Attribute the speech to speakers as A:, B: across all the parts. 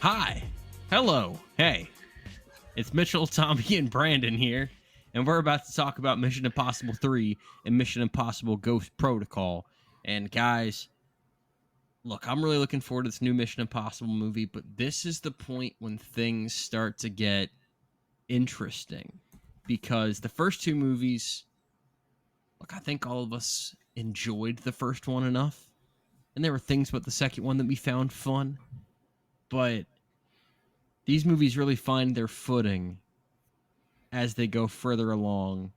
A: Hi. Hello. Hey. It's Mitchell, Tommy, and Brandon here, and we're about to talk about Mission Impossible 3 and Mission Impossible Ghost Protocol. And guys, look, I'm really looking forward to this new Mission Impossible movie, but this is the point when things start to get interesting because the first two movies, look, I think all of us enjoyed the first one enough, and there were things about the second one that we found fun, but these movies really find their footing as they go further along,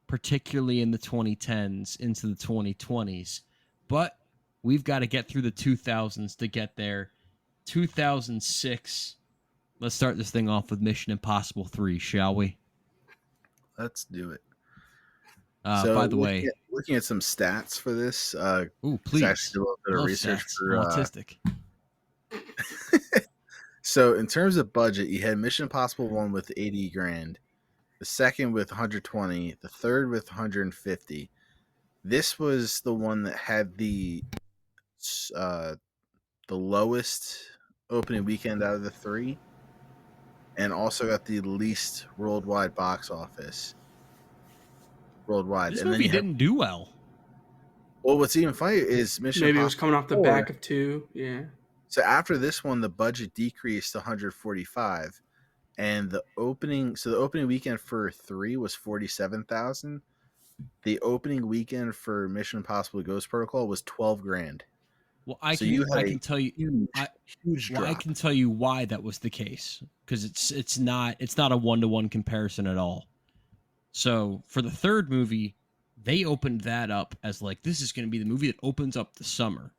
A: particularly in the 2010s into the 2020s. But we've got to get through the 2000s to get there. 2006. Let's start this thing off with Mission Impossible 3, shall we?
B: Let's do it.
A: By the way,
B: looking at some stats for this.
A: Please.
B: Actually, a little bit of research
A: stats.
B: for
A: autistic.
B: So, in terms of budget, you had Mission Impossible 1 with 80 grand, the second with 120, the third with 150. This was the one that had the lowest opening weekend out of the three, and also got the least worldwide box office. Worldwide.
A: This
B: and
A: movie didn't do well.
B: Well, what's even funnier is Mission
C: Maybe
B: Impossible
C: it was coming off the
B: 4.
C: back of 2, yeah.
B: So after this one, the budget decreased to 145, and the opening weekend for 3 was 47,000. The opening weekend for Mission Impossible Ghost Protocol was 12 grand.
A: Well, I can tell you
B: huge drop.
A: I can tell you why that was the case, because it's not a 1-to-1 comparison at all. So for the third movie, they opened that up as like, this is going to be the movie that opens up the summer,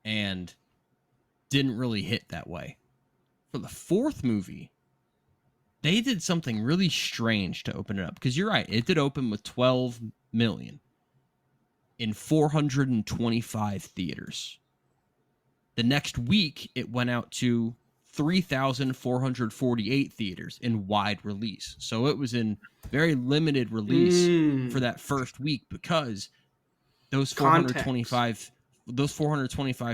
A: and didn't really hit that way. For the fourth movie, they did something really strange to open it up, because you're right, it did open with 12 million in 425 theaters. The next week, it went out to 3,448 theaters in wide release. So it was in very limited release for that first week, because those 425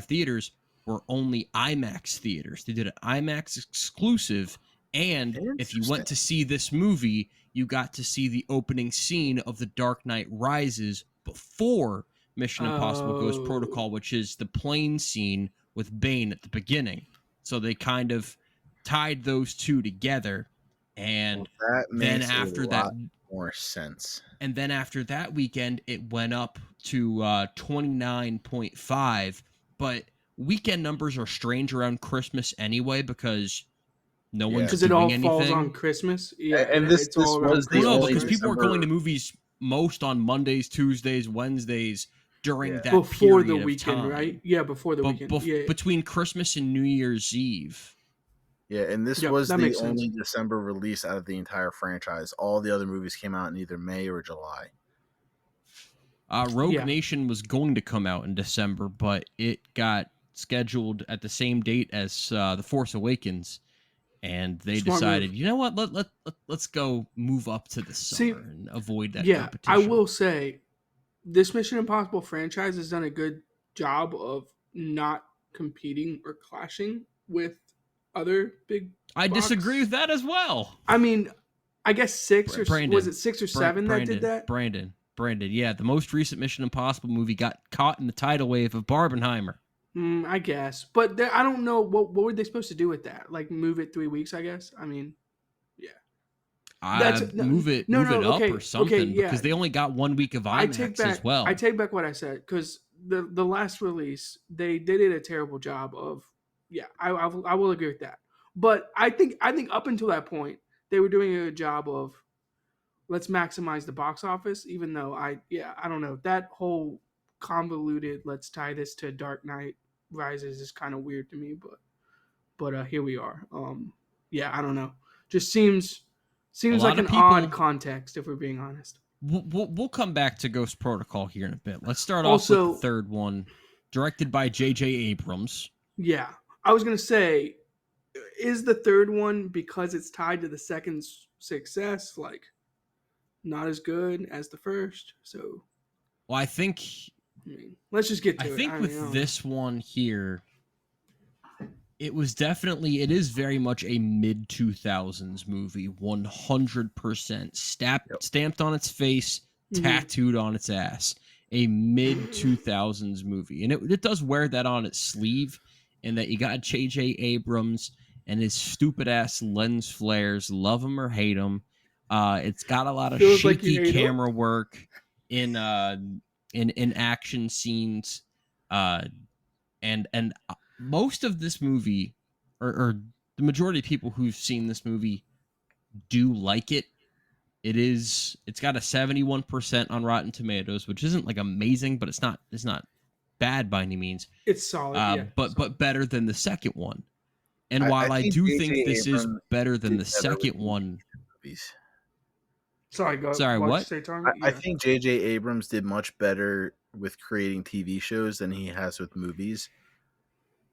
A: theaters were only IMAX theaters. They did an IMAX exclusive, and if you went to see this movie, you got to see the opening scene of The Dark Knight Rises before Mission Impossible Ghost Protocol, which is the plane scene with Bane at the beginning. So they kind of tied those two together, and
B: that makes
A: then after that
B: more sense.
A: And then after that weekend, it went up to 29.5. But weekend numbers are strange around Christmas anyway, because no one's doing anything.
C: Because it all falls on Christmas. Yeah,
B: and this was the only
A: because people are going to movies most on Mondays, Tuesdays, Wednesdays during that
C: before the
A: period
C: weekend,
A: of time.
C: right? Yeah, before the weekend.
A: Between Christmas and New Year's Eve.
B: Yeah, and this was the only December release out of the entire franchise. All the other movies came out in either May or July.
A: Rogue Nation was going to come out in December, but it got scheduled at the same date as The Force Awakens, and they decided, you know what, let's go move up to the summer and avoid that competition.
C: I will say, this Mission Impossible franchise has done a good job of not competing or clashing with other big
A: disagree with that as well.
C: I mean, I guess 6 or 7 that did that?
A: Brandon, yeah, the most recent Mission Impossible movie got caught in the tidal wave of Barbenheimer.
C: I guess. But I don't know, what were they supposed to do with that? Like, move it 3 weeks, I guess? I mean, yeah.
A: Move it up or something, because they only got 1 week of IMAX as well.
C: I take back what I said, because the last release, they did a terrible job of, I will agree with that. But I think up until that point, they were doing a good job of, let's maximize the box office, even though I don't know, that whole convoluted, let's tie this to Dark Knight Rises is kind of weird to me, but here we are. I don't know. Just seems like an odd context, if we're being honest.
A: We'll come back to Ghost Protocol here in a bit. Let's start off with the third one, directed by J.J. Abrams.
C: Yeah, I was going to say, is the third one, because it's tied to the second's success, like, not as good as the first? So,
A: well, I mean,
C: let's just get to it.
A: I think with this one here, it was definitely, it is very much a mid 2000s movie, 100%
B: Yep.
A: stamped on its face,
C: Mm-hmm.
A: tattooed on its ass. A mid 2000s movie, and it does wear that on its sleeve, in that you got J.J. Abrams and his stupid ass lens flares, love him or hate him. It's got a lot of
C: Feels like you
A: shaky
C: hate him.
A: camera work in in action scenes, uh, and most of this movie, or the majority of people who've seen this movie do like it. It's got a 71% on Rotten Tomatoes, which isn't like amazing, but it's not bad by any means.
C: It's solid. Yeah.
A: But
C: solid.
A: better than the second one. And
B: I
A: while I
B: think
A: do
B: J.J.
A: think this is
B: Abrams
A: better than
B: did
A: the
B: better with
A: second one,
B: movies.
C: Sorry, go.
A: sorry,
C: What'd
A: what?
C: you say, Tom?
B: I
C: Yeah.
B: think J.J. Abrams did much better with creating TV shows than he has with movies.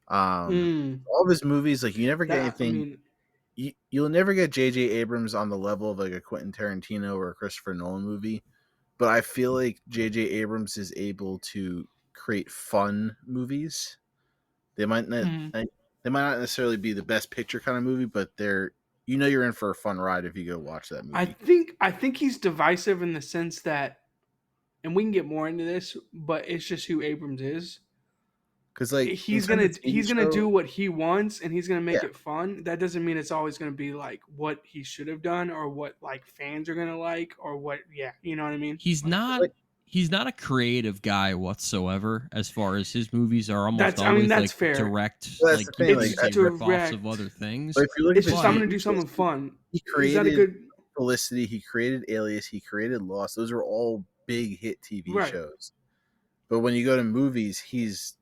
C: Mm,
B: All of his movies, like you never get
C: that I
B: anything.
C: mean,
B: You'll never get J.J. Abrams on the level of like a Quentin Tarantino or a Christopher Nolan movie. But I feel like J.J. Abrams is able to create fun movies. They might not.
C: mhm.
B: They might not necessarily be the best picture kind of movie, but they're you're in for a fun ride if you go watch that
C: I
B: movie.
C: think he's divisive in the sense that, and we can get more into this, but it's just who Abrams is.
B: Because like in
C: He's
B: terms
C: gonna
B: of TV
C: he's gonna
B: show,
C: do what he wants, and he's gonna
B: yeah,
C: make it fun. That doesn't mean it's always gonna be like what he should have done, or what like fans are gonna like, or what. Yeah, you know what I mean.
A: He's not
B: like
A: he's not a creative guy whatsoever, as far as his movies are almost
C: I mean
A: always
C: that's
A: like
C: fair.
A: direct,
B: well, that's the
A: like you
B: thing.
A: could
B: Like,
A: even
C: It's
A: say rip-offs of
C: direct.
A: other things.
B: but if you look at
C: It's
B: the
C: just I'm
A: But
C: gonna
B: TV
C: do
B: shows,
C: something fun.
B: he
C: Is that a
B: created
C: good
B: Felicity, he created Alias, he created Lost. Those are all big hit TV
C: right?
B: shows. But when you go to movies, he's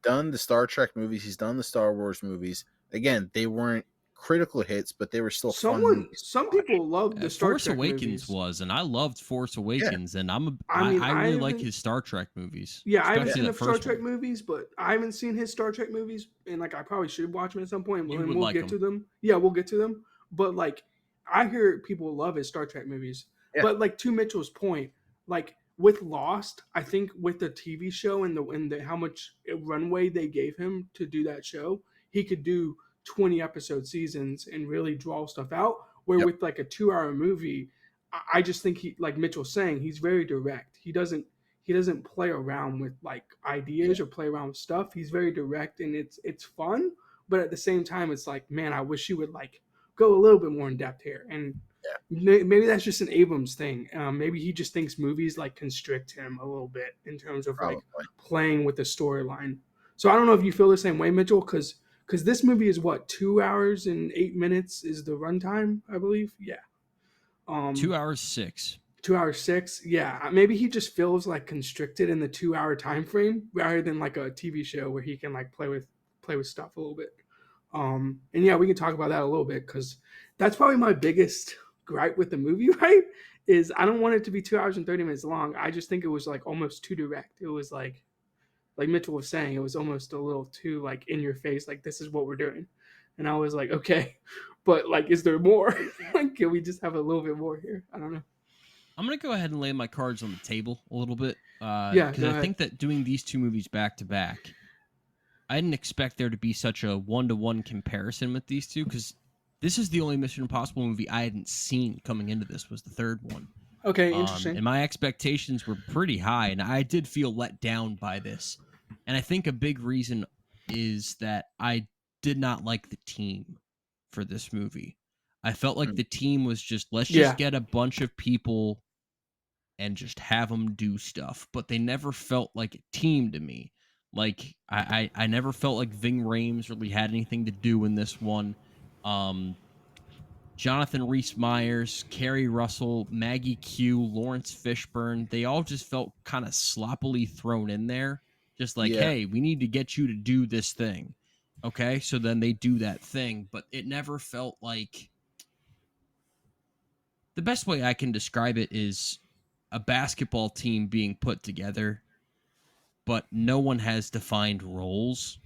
B: done the Star Trek movies, he's done the Star Wars movies. Again, they weren't critical hits, but they were still fun movies to
C: Some
B: watch.
C: people love the Star
A: Force
C: Trek
A: Awakens
C: movies.
A: was, and I loved Force
B: Yeah,
A: Awakens, and
C: I mean,
A: I
C: I
A: really like
C: haven't.
A: his Star Trek movies,
C: Yeah, I haven't
B: yeah,
A: especially
C: seen
A: that
C: the Star
A: first
C: Trek
A: one.
C: movies, but I haven't seen his Star Trek movies, and like I probably should watch them at some point,
A: You
C: and
A: would
C: we'll
A: like
C: get
A: them.
C: to them. Yeah, we'll get to them. But like, I hear people love his Star Trek movies.
B: yeah,
C: But like to Mitchell's point, like with Lost, I think with the TV show and the how much runway they gave him to do that show, he could do 20 episode seasons and really draw stuff out. Where
B: yep,
C: with like a 2 hour movie, I just think he, like Mitchell's saying, he's very direct. He doesn't play around with like
B: yeah,
C: ideas or play around with stuff. He's very direct, and it's fun, but at the same time it's like, man, I wish you would like go a little bit more in depth here. And
B: yeah,
C: maybe that's just an Abrams thing. Maybe he just thinks movies like constrict him a little bit in terms of like
B: probably.
C: playing with the storyline. So I don't know if you feel the same way, Mitchell, because this movie is what 2 hours and 8 minutes is the runtime, I believe. Yeah. Um,
A: 2 hours 6.
C: 2 hours six. Yeah, maybe he just feels like constricted in the 2 hour time frame rather than like a TV show where he can like play with stuff a little bit. And yeah, we can talk about that a little bit because that's probably my biggest gripe with the movie. Right? Is I don't want it to be 2 hours and 30 minutes long. I just think it was like almost too direct. It was like Mitchell was saying, it was almost a little too like in your face. Like this is what we're doing, and I was like, okay, but like, is there more? Like, can we just have a little bit more here? I don't know.
A: I'm gonna go ahead and lay my cards on the table a little bit,
C: Yeah,
A: because
C: go
A: I
C: ahead.
A: think that doing these two movies back to back, I didn't expect there to be such a 1-to-1 comparison with these two, because this is the only Mission Impossible movie I hadn't seen coming into this, was the third one.
C: Okay, interesting.
A: And my expectations were pretty high, and I did feel let down by this. And I think a big reason is that I did not like the team for this movie. I felt like
B: Mm.
A: the team was just, let's just
C: Yeah.
A: get a bunch of people and just have them do stuff, but they never felt like a team to me. Like I never felt like Ving Rhames really had anything to do in this one. Um, Jonathan Rhys Meyers, Kerry Russell, Maggie Q, Lawrence Fishburne, they all just felt kind of sloppily thrown in there. Just like,
B: Yeah,
A: hey, we need to get you to do this thing. Okay, so then they do that thing, but it never felt like, the best way I can describe it is a basketball team being put together, but no one has defined roles,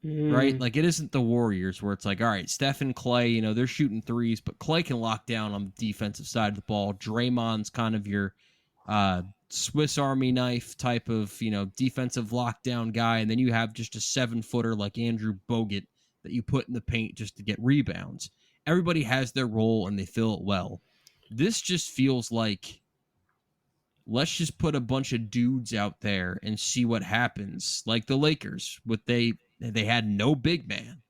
A: right?
C: Mm,
A: Like, it isn't the Warriors where it's like, all right, Steph and Clay, they're shooting threes, but Clay can lock down on the defensive side of the ball. Draymond's kind of your Swiss Army knife type of, defensive lockdown guy. And then you have just a 7-footer like Andrew Bogut that you put in the paint just to get rebounds. Everybody has their role and they fill it well. This just feels like, let's just put a bunch of dudes out there and see what happens. Like the Lakers, they had no big man.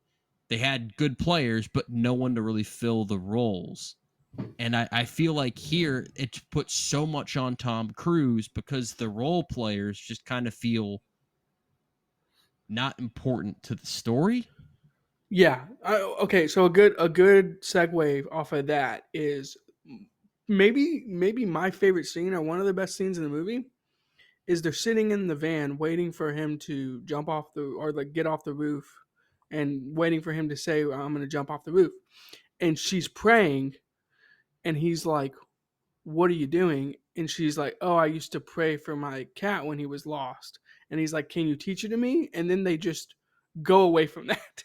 A: They had good players, but no one to really fill the roles. And I feel like here it puts so much on Tom Cruise because the role players just kind of feel not important to the story.
C: Yeah. Okay. So a good segue off of that is maybe my favorite scene or one of the best scenes in the movie is they're sitting in the van waiting for him to jump off the or like get off the roof and waiting for him to say I'm going to jump off the roof, and she's praying, and he's like, what are you doing? And she's like, oh, I used to pray for my cat when he was lost. And he's like, can you teach it to me? And then they just go away from that.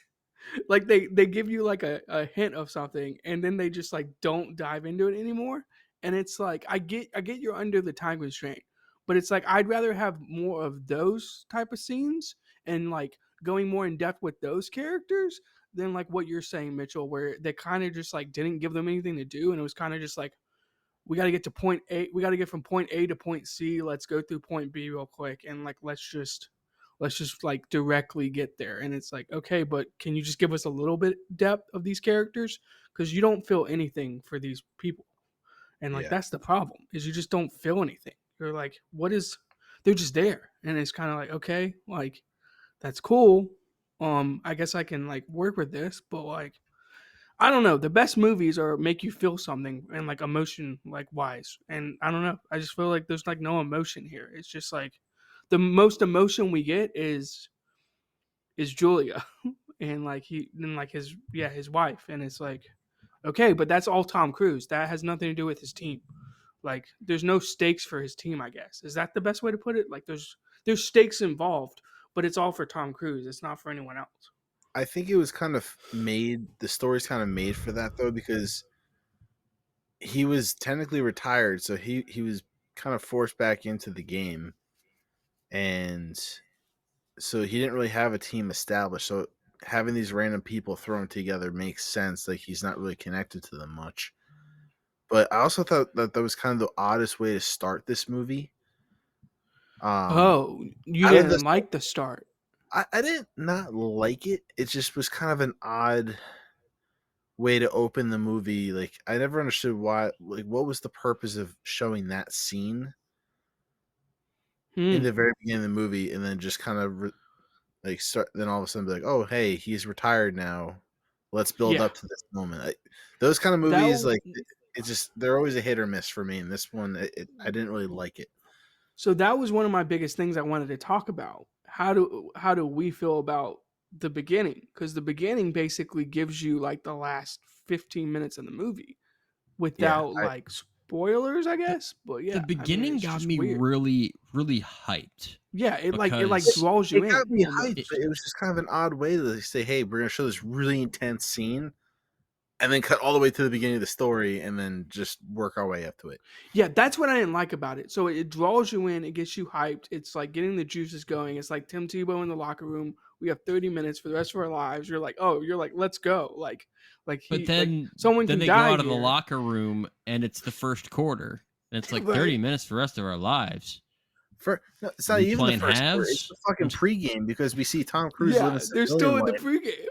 C: Like they give you like a hint of something, and then they just like don't dive into it anymore. And it's like I get you're under the time constraint, but it's like I'd rather have more of those type of scenes and like going more in depth with those characters than like what you're saying, Mitchell, where they kind of just like didn't give them anything to do, and it was kind of just like, we got to get to point A. We got to get from point A to point C. Let's go through point B real quick, and like let's just like directly get there. And it's like, okay, but can you just give us a little bit depth of these characters, because you don't feel anything for these people, and like
B: Yeah.
C: that's the problem, is you just don't feel anything. You're like, what is? They're just there, and it's kind of like, okay, like that's cool. I guess I can like work with this, but like I don't know. The best movies are make you feel something and like emotion like wise. And I don't know. I just feel like there's like no emotion here. It's just like the most emotion we get is Julia and like his wife, and it's like, okay, but that's all Tom Cruise. That has nothing to do with his team. Like there's no stakes for his team, I guess. Is that the best way to put it? Like there's stakes involved, but it's all for Tom Cruise. It's not for anyone else.
B: I think it was kind of made, the story's kind of made for that though, because he was technically retired, so he was kind of forced back into the game, and so he didn't really have a team established. So having these random people thrown together makes sense. Like he's not really connected to them much. But I also thought that that was kind of the oddest way to start this movie.
C: Oh, you
B: Out of the
C: didn't like the start.
B: I didn't not like it. It just was kind of an odd way to open the movie. Like I never understood why. Like what was the purpose of showing that scene in
C: Hmm.
B: the very beginning of the movie, and then just kind of like start. Then all of a sudden be like, oh hey, he's retired now. Let's build
C: Yeah.
B: up to this moment. Those kind of movies,
C: That
B: like it's just they're always a hit or miss for me. And this one, I didn't really like it.
C: so that was one of my biggest things I wanted to talk about. How do we feel about the beginning? Because the beginning basically gives you like the last 15 minutes of the movie
B: Yeah,
C: without like spoilers, I
A: The,
C: guess. But
A: the
C: yeah, I mean
A: beginning
C: it's
A: got
C: just
A: me
C: weird.
A: really, really hyped
C: Yeah, it like
A: because
C: draws you
B: it got
C: in
B: me hyped, but
C: almost.
B: it was just kind of an odd way to like, say, "Hey, we're gonna show this really intense scene," and then cut all the way to the beginning of the story, and then just work our way up to it.
C: Yeah, that's what I didn't like about it. So it draws you in, it gets you hyped. It's like getting the juices going. It's like Tim Tebow in the locker room. We have 30 minutes for the rest of our lives. You're like, let's go. Like
A: but
C: he like
A: then
C: someone
A: then
C: can
A: they go
C: die
A: out of the
C: here.
A: locker room and it's the first quarter. And it's like
C: Right.
A: 30 minutes for the rest of our lives.
B: For no, it's
A: Are
B: not
A: we
B: even the
A: playing
B: first quarter; it's
A: halves?
B: the fucking pregame because we see Tom Cruise living
C: Yeah, they're
B: civilian
C: still in the
B: life,
C: pregame.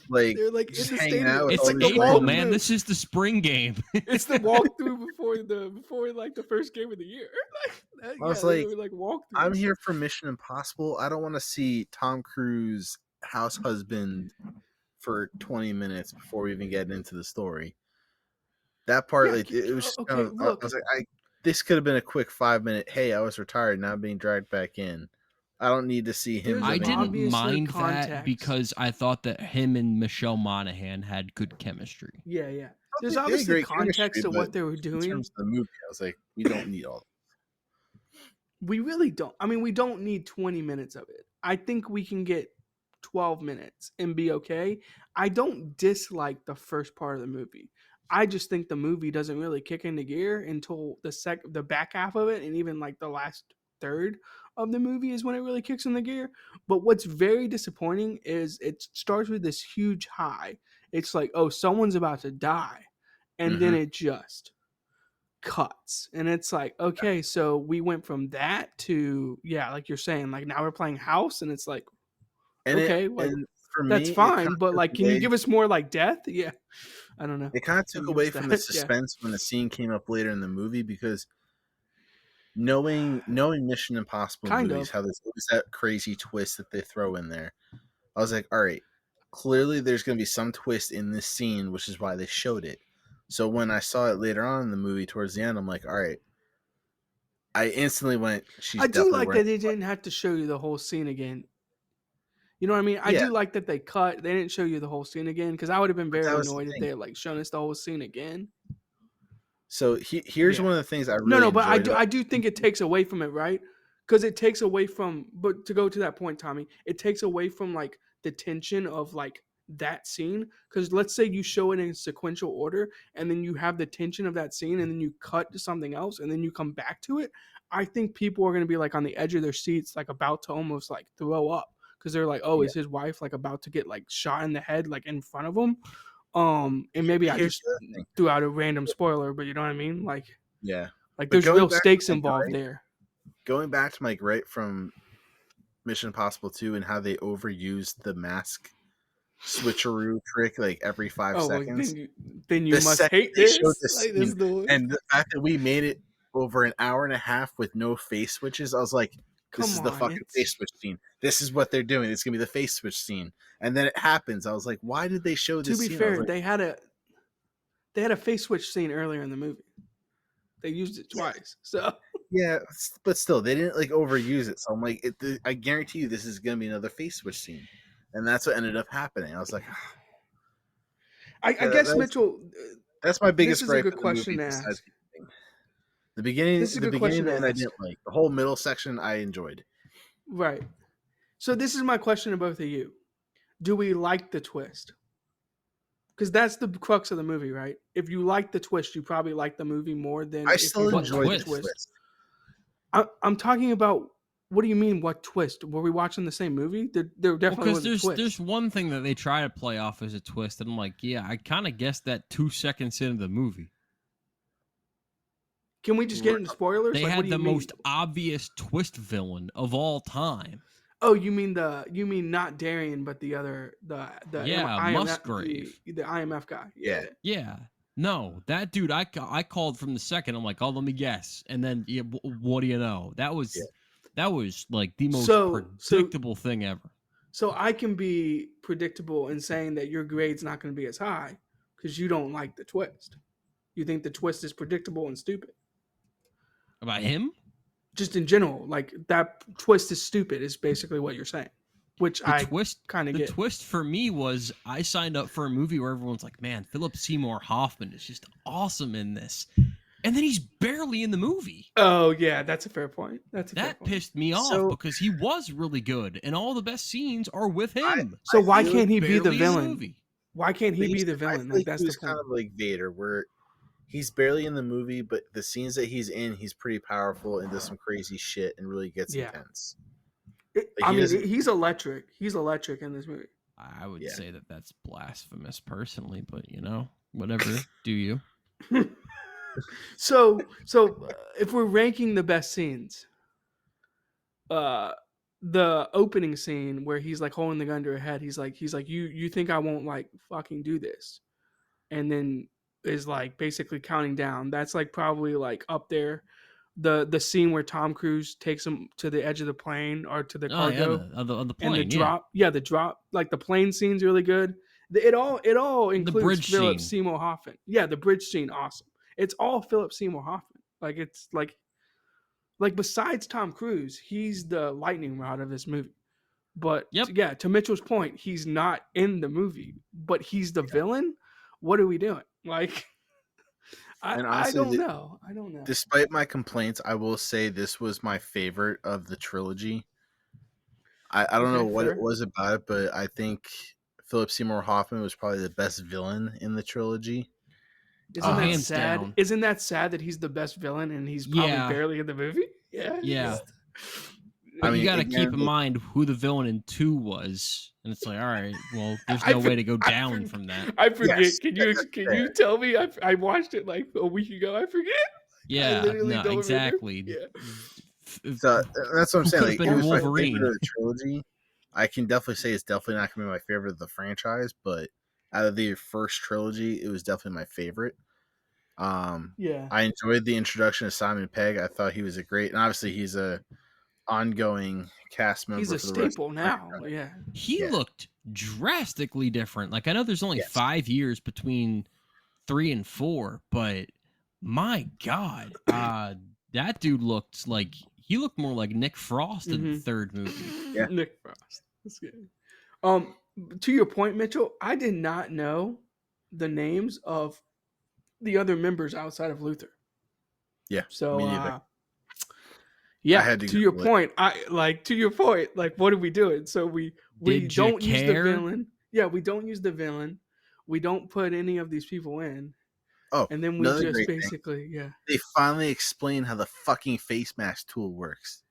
B: like
C: They're like in
B: just
C: the
B: hanging out
C: stadium.
B: with
C: It's
A: It's
B: all
C: like the
B: these
A: April, man.
C: walkthrough.
A: This is the spring game.
C: It's the walkthrough before like the first game of the year.
B: I
C: Yeah,
B: was
C: they
B: like,
C: were like
B: I'm
C: walkthroughs.
B: here for Mission Impossible. I don't want to see Tom Cruise house husband for 20 minutes before we even get into the story. That part,
C: Yeah,
B: like, it was just kind
C: okay,
B: of. I
C: look.
B: was like, this could have been a quick 5 minute. Hey, I was retired, now I'm being dragged back in. I don't need to see him
C: There's
A: I
B: living.
A: didn't
C: obviously
A: mind that
C: context.
A: because I thought that him and Michelle Monaghan had good chemistry.
C: Yeah, yeah. There's
B: They had
C: obviously
B: great chemistry,
C: context to
B: but
C: what they were
B: just in
C: doing.
B: terms of the movie, I was like, we don't need all.
C: We really don't. I mean, we don't need 20 minutes of it. I think we can get 12 minutes and be okay. I don't dislike the first part of the movie. I just think the movie doesn't really kick into gear until the back half of it, and even like the last third of the movie is when it really kicks in the gear. But what's very disappointing is it starts with this huge high. It's like, oh, someone's about to die. And then
B: Mhm.
C: it just cuts. And it's like, okay, so we went from that to, yeah, like you're saying, like now we're playing house. And it's like, okay, like
B: and for
C: that's
B: me, it kind
C: fine.
B: of
C: But
B: took
C: like, can you
B: away
C: give us more like death? Yeah. I don't know.
B: it kind of
C: Can
B: took
C: you give us
B: away from the
C: that? Yeah.
B: suspense when the scene came up later in the movie because knowing Mission Impossible
C: Kind
B: movies,
C: of.
B: how there's always that crazy twist that they throw in there. I was like, all right, clearly there's going to be some twist in this scene, which is why they showed it. So when I saw it later on in the movie towards the end, I'm like, all right. I instantly went, she's
C: I do
B: definitely
C: like
B: wearing.
C: that they didn't have to show you the whole scene again. You know what I mean? I
B: Yeah,
C: do like that they cut. They didn't show you the whole scene again because I would have been
B: but that
C: very
B: was the
C: annoyed if
B: thing.
C: they had like shown us the whole scene again.
B: So here's
C: Yeah.
B: one of the things I
C: No,
B: really
C: no, but I
B: enjoyed
C: do
B: about.
C: I do think it takes away from it, right? Because it takes away from. But to go to that point, Tommy, it takes away from like the tension of like that scene. Because let's say you show it in sequential order, and then you have the tension of that scene, and then you cut to something else, and then you come back to it. I think people are going to be like on the edge of their seats, like about to almost like throw up because they're like, "Oh,
B: Yeah,
C: is his wife like about to get like shot in the head like in front of him?" And maybe I
B: here's
C: just
B: the other thing.
C: threw out a random spoiler, but you know what I mean,
B: Yeah,
C: like
B: but
C: there's real stakes involved there.
B: going back to my gripe from Mission Impossible 2 and how they overused the mask switcheroo trick like every five
C: Oh well,
B: seconds.
C: then you
B: The
C: must
B: second
C: hate
B: they showed
C: this.
B: the
C: Like this
B: scene
C: is the worst.
B: and the fact that we made it over an hour and a half with no face switches, I was like, this
C: Come
B: is the
C: on,
B: fucking
C: it's
B: face switch scene. This is what they're doing. It's gonna be the face switch scene. And then it happens. I was like, why did they show
C: to
B: this
C: be
B: scene? I was
C: fair,
B: like,
C: they had a face switch scene earlier in the movie. They used it
B: yeah,
C: twice. So
B: yeah, but still, they didn't like overuse it. So I'm like, I guarantee you, this is gonna be another face switch scene, and that's what ended up happening. I was like,
C: I guess
B: that's
C: Mitchell,
B: my
C: this
B: biggest
C: is a
B: gripe
C: good
B: with the
C: question
B: movie.
C: to
B: Besides
C: ask.
B: the ending. The beginning,
C: This is a
B: the
C: good
B: beginning
C: question
B: of the
C: to
B: end, I
C: ask.
B: didn't like. The whole middle section, I enjoyed.
C: Right. So this is my question to both of you. Do we like the twist? Because that's the crux of the movie, right? If you like the twist, you probably like the movie more than
B: I
C: if
B: still
C: you
A: What
C: don't
B: enjoy
C: like the
B: the
A: twist?
C: twist.
B: twist.
C: I'm talking about what do you mean? What twist? Were we watching the same movie? There
A: Well,
C: definitely
A: because
C: was a twist.
A: there's one thing that they try to play off as a twist, and I'm like, yeah, I kind of guessed that 2 seconds into the movie.
C: Can we just get into spoilers?
A: They
C: Like, what
A: had
C: do
A: the
C: you mean?
A: most obvious twist villain of all time.
C: Oh, you mean not Darian, but the other
A: Yeah, Musgrave.
C: the IMF guy.
B: Yeah,
C: Yeah.
A: Yeah. No, that dude, I called from the second. I'm like, oh, let me guess, and then yeah, what do you know? That
B: yeah.
A: was like the most
C: So
A: predictable thing ever.
C: so I can be predictable in saying that your grade's not going to be as high because you don't like the twist. You think the twist is predictable and stupid.
A: About him,
C: Just in general, like that twist is stupid. Is basically what you're saying, which
A: the
C: I
A: twist,
C: kind of
A: the
C: get.
A: twist for me was I signed up for a movie where everyone's like, man, Philip Seymour Hoffman is just awesome in this, and then he's barely in the movie.
C: Oh yeah, that's a fair point. That's a fair
A: That
C: point.
A: pissed me off
B: So
A: because he was really good, and all the best scenes are with him.
C: So
B: I
C: why
B: feel
C: can't he be the
A: Barely in the
C: villain?
A: movie.
C: Why can't he be the
B: I
C: villain?
B: feel
C: Like
B: like
C: that's
B: he
C: the
B: was kind
C: point.
B: of like Vader, where he's barely in the movie, but the scenes that he's in, he's pretty powerful and does some crazy shit and really gets
C: Yeah.
B: intense. Like,
C: I
B: he
C: mean,
B: doesn't.
C: he's electric. He's electric in this movie.
A: I would
B: Yeah.
A: say that that's blasphemous personally, but you know, whatever. Do you?
C: So if we're ranking the best scenes, the opening scene where he's like holding the gun to her head, he's like you think I won't like fucking do this, and then is like basically counting down. That's like probably like up there. The scene where Tom Cruise takes him to the edge of the plane or to the
A: Oh yeah,
C: cargo.
A: on the
C: And the
A: plane, yeah.
C: drop, like the plane scene's really good. It all
A: The
C: includes
A: bridge
C: Philip
A: scene.
C: Seymour Hoffman. Yeah, the bridge scene, awesome. It's all Philip Seymour Hoffman. Like it's like besides Tom Cruise, he's the lightning rod of this movie. But
A: Yep.
C: yeah, to Mitchell's point, he's not in the movie, but he's the villain. What are we doing? Like,
B: And
C: I
B: honestly,
C: don't know. I don't know.
B: despite my complaints, I will say this was my favorite of the trilogy. I don't know
C: Okay,
B: what
C: fair.
B: it was about it, but I think Philip Seymour Hoffman was probably the best villain in the trilogy.
C: Isn't that
A: hands
C: sad?
A: down.
C: Isn't that sad that he's the best villain and he's probably
A: Yeah.
C: barely in the movie? Yeah.
A: Yeah. But
B: I
A: you
B: mean,
A: got to
B: again,
A: keep in mind who the villain in 2 was, and it's like, all right, well, there's
C: I
A: no
C: for-
A: way to go
C: I
A: down
C: for-
A: from that.
C: I forget.
B: Yes,
C: Can
B: that's
C: you tell me? I watched it like a week ago. I forget. I
A: Yeah,
C: literally
A: no,
C: don't remember.
A: exactly.
C: Yeah.
B: So that's what I'm
A: Who
B: saying.
A: could have
B: Like, it
A: been
B: was my favorite
A: Wolverine?
B: of the trilogy. I can definitely say it's definitely not gonna be my favorite of the franchise, but out of the first trilogy, it was definitely my favorite.
C: Yeah.
B: I enjoyed the introduction of Simon Pegg. I thought he was a great, and obviously he's a ongoing cast
C: He's
B: member
C: a
B: for the rest
C: staple
B: of the
C: now.
B: franchise.
C: Yeah.
A: He
B: Yeah.
A: looked drastically different. Like, I know there's only
B: Yes.
A: 5 years between 3 and 4, but my God, that dude looked like he looked more like Nick Frost in the
C: Mhm.
A: 3rd movie.
B: Yeah.
C: Nick Frost. That's good. To your point, Mitchell, I did not know the names of the other members outside of Luther.
B: Yeah,
C: So
B: me neither.
C: yeah,
B: had to
C: to your
B: Google it.
C: point, like what are we doing? So we
A: Did you
C: don't use the
A: care?
C: villain. Yeah, we don't use the villain. We don't put any of these people in.
B: Oh,
C: And then we
B: another
C: just
B: great thing.
C: basically, yeah.
B: They finally explain how the fucking face mask tool works.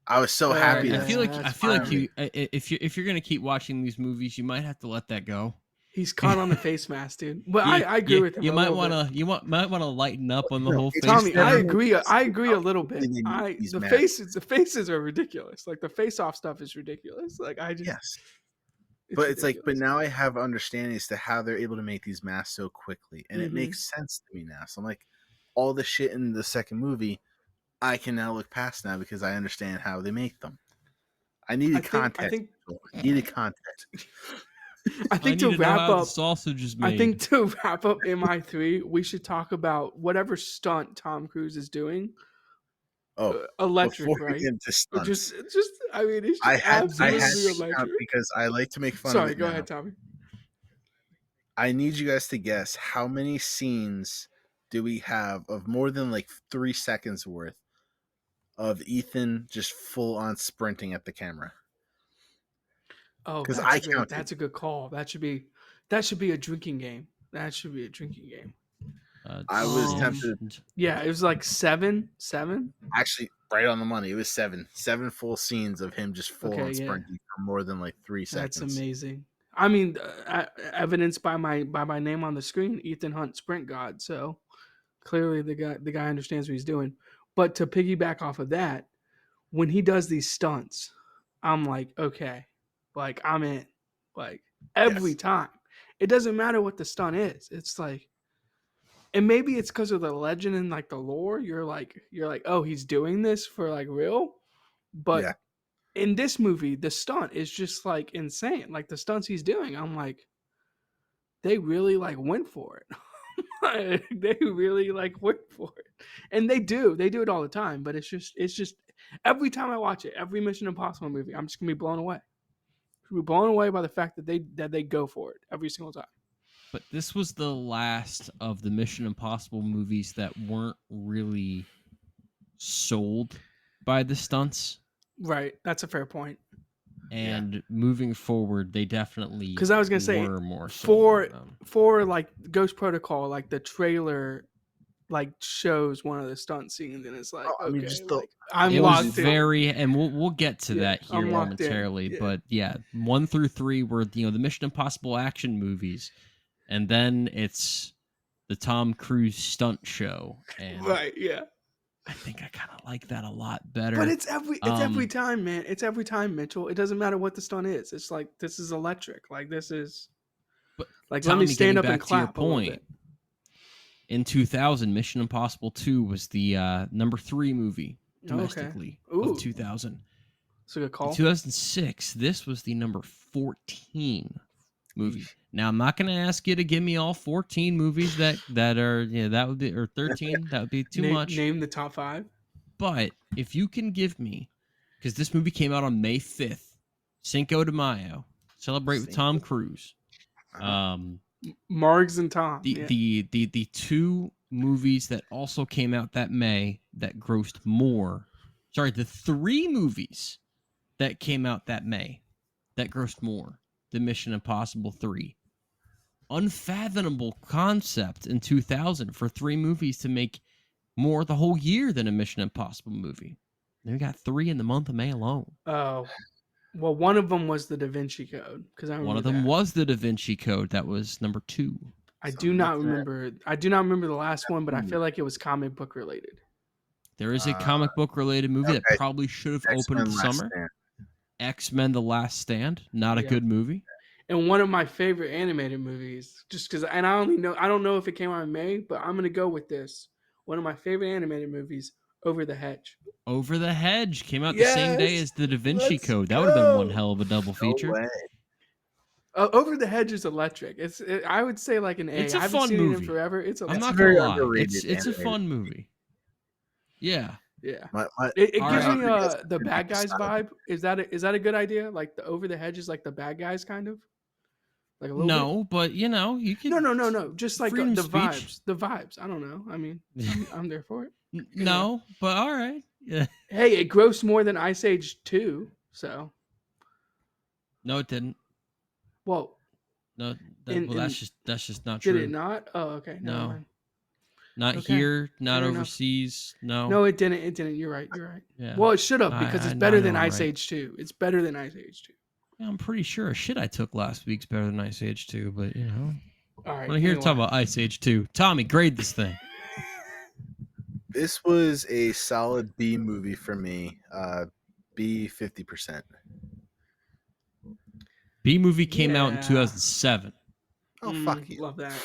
B: I was so happy.
C: Yeah,
A: I feel like
C: that's
A: you if you're gonna keep watching these movies, you might have to let that go.
C: He's caught on the face mask, dude. But
A: You-
C: I agree with him.
A: You
C: a
A: might
C: little bit.
A: want to might want to lighten up on the
B: No,
A: whole
B: it's
A: face
C: Tommy,
A: thing.
C: I
B: thing.
C: agree. I agree a
B: How
C: little
B: quickly
C: bit.
B: they make these
C: The
B: masks.
C: faces are ridiculous. Like the face off stuff is ridiculous. Like I just,
B: Yes, but it's like, but
C: ridiculous.
B: now I have understanding as to how they're able to make these masks so quickly, and it
C: Mhm.
B: makes sense to me now. So I'm like, all the shit in the second movie, I can now look past now because I understand how they make them. I needed context.
C: I think
B: I needed context.
C: I
A: I
C: think
A: need
C: to
A: to know
C: wrap
A: how the
C: up
A: sausage is
C: I
A: made.
C: think to wrap up MI3, we should talk about whatever stunt Tom Cruise is doing.
B: Oh,
C: Electric,
B: before we
C: right?
B: get into stunts,
C: I mean, it's
B: I
C: just
B: had
C: absolutely
B: to count
C: electric.
B: because I like to make fun of
C: Sorry,
B: it
C: go
B: now.
C: ahead, Tommy.
B: I need you guys to guess how many scenes do we have of more than like 3 seconds worth of Ethan just full on sprinting at the camera?
C: Oh,
B: Because I counted.
C: that's a good call. That should be a drinking game. That should be a drinking game.
B: I was
C: Um,
B: tempted.
C: Yeah, it was like seven.
B: Actually, right on the money. It was 7 full scenes of him just full
C: Okay,
B: on
C: yeah.
B: sprinting for more than like 3 seconds.
C: That's amazing. I mean, evidenced by my name on the screen, Ethan Hunt, Sprint God. So clearly, the guy understands what he's doing. But to piggyback off of that, when he does these stunts, I'm like, okay, like I'm in, like every
B: Yes.
C: time. It doesn't matter what the stunt is. It's like, and maybe it's because of the legend and like the lore. You're like, oh, he's doing this for like real. But
B: Yeah.
C: in this movie, the stunt is just like insane. Like the stunts he's doing, I'm like, they really like went for it. They really like went for it, and they do it all the time. But it's just every time I watch it, every Mission Impossible movie, I'm just gonna be blown away. Be blown away by the fact that they go for it every single time.
A: But this was the last of the Mission Impossible movies that weren't really sold by the stunts.
C: Right, that's a fair point.
A: And moving forward, they definitely
C: Because I was gonna say
A: were more sold on them.
C: for like Ghost Protocol, like the trailer like shows one of the stunt scenes, and it's like,
B: Oh, I mean,
C: okay,
B: just the-
C: like I'm
A: It was
C: locked in.
A: very, and we'll get to
C: Yeah,
A: that here
C: I'm locked in,
A: momentarily.
C: yeah.
A: But yeah, 1 through 3 were the Mission Impossible action movies, and then it's the Tom Cruise stunt show, and
C: Right, yeah.
A: I think I kind of like that a lot better.
C: But it's every
A: Um,
C: time, man. It's every time, Mitchell. It doesn't matter what the stunt is. It's like this is electric. Like this is
A: But
C: like
A: Tommy,
C: let me stand
A: getting
C: up and
A: back to your
C: clap a little
A: point,
C: bit.
A: in 2000, Mission Impossible 2 was the number 3 movie domestically
C: Ooh.
A: of 2000.
C: It's a good
A: In
C: call.
A: 2006, this was the number 14 movie.
C: Yeesh.
A: Now, I'm not going to ask you to give me all 14 movies that are, that would be, or 13, that would be too much.
C: Name the top 5.
A: But if you can give me, because this movie came out on May 5th, Cinco de Mayo, celebrate with
B: Cinco.
A: Tom Cruise.
B: Uh-huh.
C: Margs and Tom.
A: The 2 movies that also came out that May that grossed more. Sorry, the 3 movies that came out that May that grossed more than Mission Impossible 3. Unfathomable concept in 2000 for 3 movies to make more the whole year than a Mission Impossible movie. Then we got 3 in the month of May alone.
C: Oh, well, one of them was the Da Vinci Code because I remember
A: One of them
C: that.
A: was the Da Vinci Code. That was number 2.
C: I
B: So
C: do not
B: looking at-
C: remember. I do not remember the last one, but I feel like it was comic book related.
A: There is a comic book related movie that
B: okay.
A: probably should have opened
B: X-Men Last
A: summer.
B: Stand.
A: X-Men: The Last Stand. Not a
C: Yeah.
A: good movie.
C: And one of my favorite animated movies, just because, and I don't know if it came out in May, but I'm gonna go with this. One of my favorite animated movies, Over the Hedge.
A: Over the Hedge came out the same day
C: Yes!
A: as the Da Vinci
C: Let's
A: Code. That would have been one
C: go!
A: hell of a double
B: No
A: feature.
B: way.
C: Over the Hedge is electric. I would say like an A.
A: It's a
C: I haven't
A: fun
C: seen it
A: movie.
C: in forever. It's
A: I'm
C: electric.
A: not
B: very
A: gonna lie.
B: underrated
A: It's a
B: animated.
A: fun movie. Yeah.
C: Yeah.
B: It
A: All
C: Gives
A: right.
C: me the bad guys vibe. Is that a good idea? Like the Over the Hedge is like the bad guys kind of? Like a little bit?
A: No, but you know, you can.
C: No. Just like
A: freedom
C: the
A: of
C: vibes.
A: speech.
C: The vibes. I don't know. I mean, I'm there for it.
A: No, but all right. Yeah.
C: Hey, it grossed more than Ice Age 2, so
A: No, it didn't.
C: well,
A: No,
C: In-
A: that's just not
C: did
A: true.
C: it not? Oh, okay. Never
A: No.
C: mind.
A: Not
C: Okay,
A: here, not
C: fair enough.
A: overseas. No.
C: No, it didn't. It didn't. You're right. You're right.
A: Yeah.
C: Well, it should have because it's
A: I
C: better
A: know
C: than
A: I'm
C: Ice
A: right.
C: Age 2. It's better than Ice Age 2.
A: I'm pretty sure shit I took last week's better than Ice Age 2, but you know.
C: All right.
A: When I hear
C: anyway.
A: talk about Ice Age 2, Tommy, grade this thing.
B: This was a solid B movie for me. B 50%.
A: B movie came out in
C: Yeah.
A: 2007.
B: Oh fuck you.
C: Love that.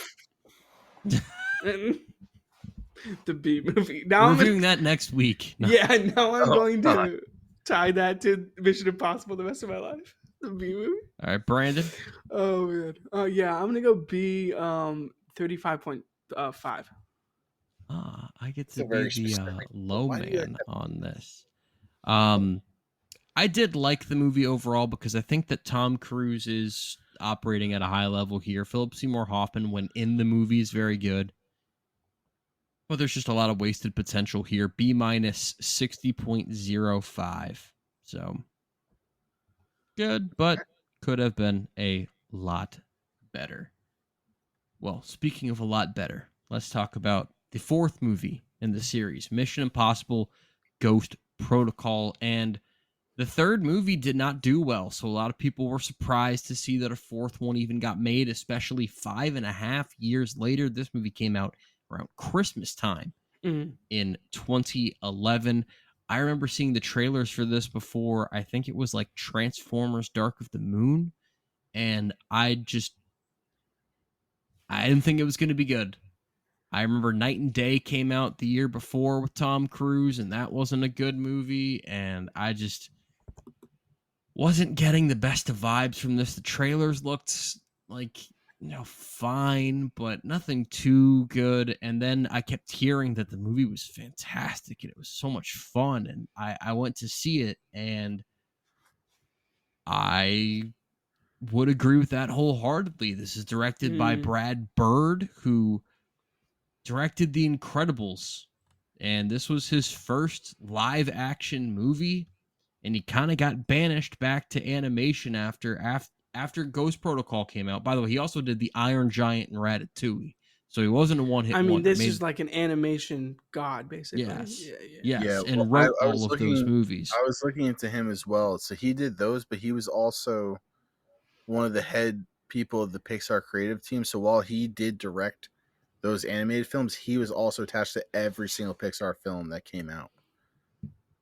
C: The B movie. Now
A: We're
C: I'm
A: reviewing that next week. No.
C: yeah. Now I'm
B: Oh,
C: going
B: God.
C: to tie that to Mission Impossible the rest of my life. The B movie.
A: All right, Brandon.
C: Oh man. Yeah, I'm gonna go B 35.5.
A: I get
B: It's a
A: to
B: very
A: be the
B: specific-
A: low
B: Why do you
A: man on this. I did like the movie overall because I think that Tom Cruise is operating at a high level here. Philip Seymour Hoffman, when in the movie, is very good. But there's just a lot of wasted potential here. B minus 60.05. So good, but could have been a lot better. Well, speaking of a lot better, let's talk about the fourth movie in the series, Mission Impossible Ghost Protocol. And the third movie did not do well, so a lot of people were surprised to see that a fourth one even got made, especially 5.5 years later. This movie came out around Christmas time in 2011. I remember seeing the trailers for this before. I think it was like Transformers Dark of the Moon, and I didn't think it was going to be good. I remember Night and Day came out the year before with Tom Cruise, and that wasn't a good movie, and I just wasn't getting the best of vibes from this. The trailers looked like, fine, but nothing too good. And then I kept hearing that the movie was fantastic and it was so much fun. And I went to see it, and I would agree with that wholeheartedly. This is directed by Brad Bird, who directed The Incredibles. And this was his first live action movie. And he kind of got banished back to animation after Ghost Protocol came out. By the way, he also did The Iron Giant and Ratatouille. So he wasn't a one-hit wonder.
C: This is like an animation god, basically.
A: Yes.
C: Yeah.
A: Yes, and wrote
B: I was
A: all of those movies.
B: I was looking into him as well. So he did those, but he was also one of the head people of the Pixar creative team. So while he did direct those animated films, he was also attached to every single Pixar film that came out.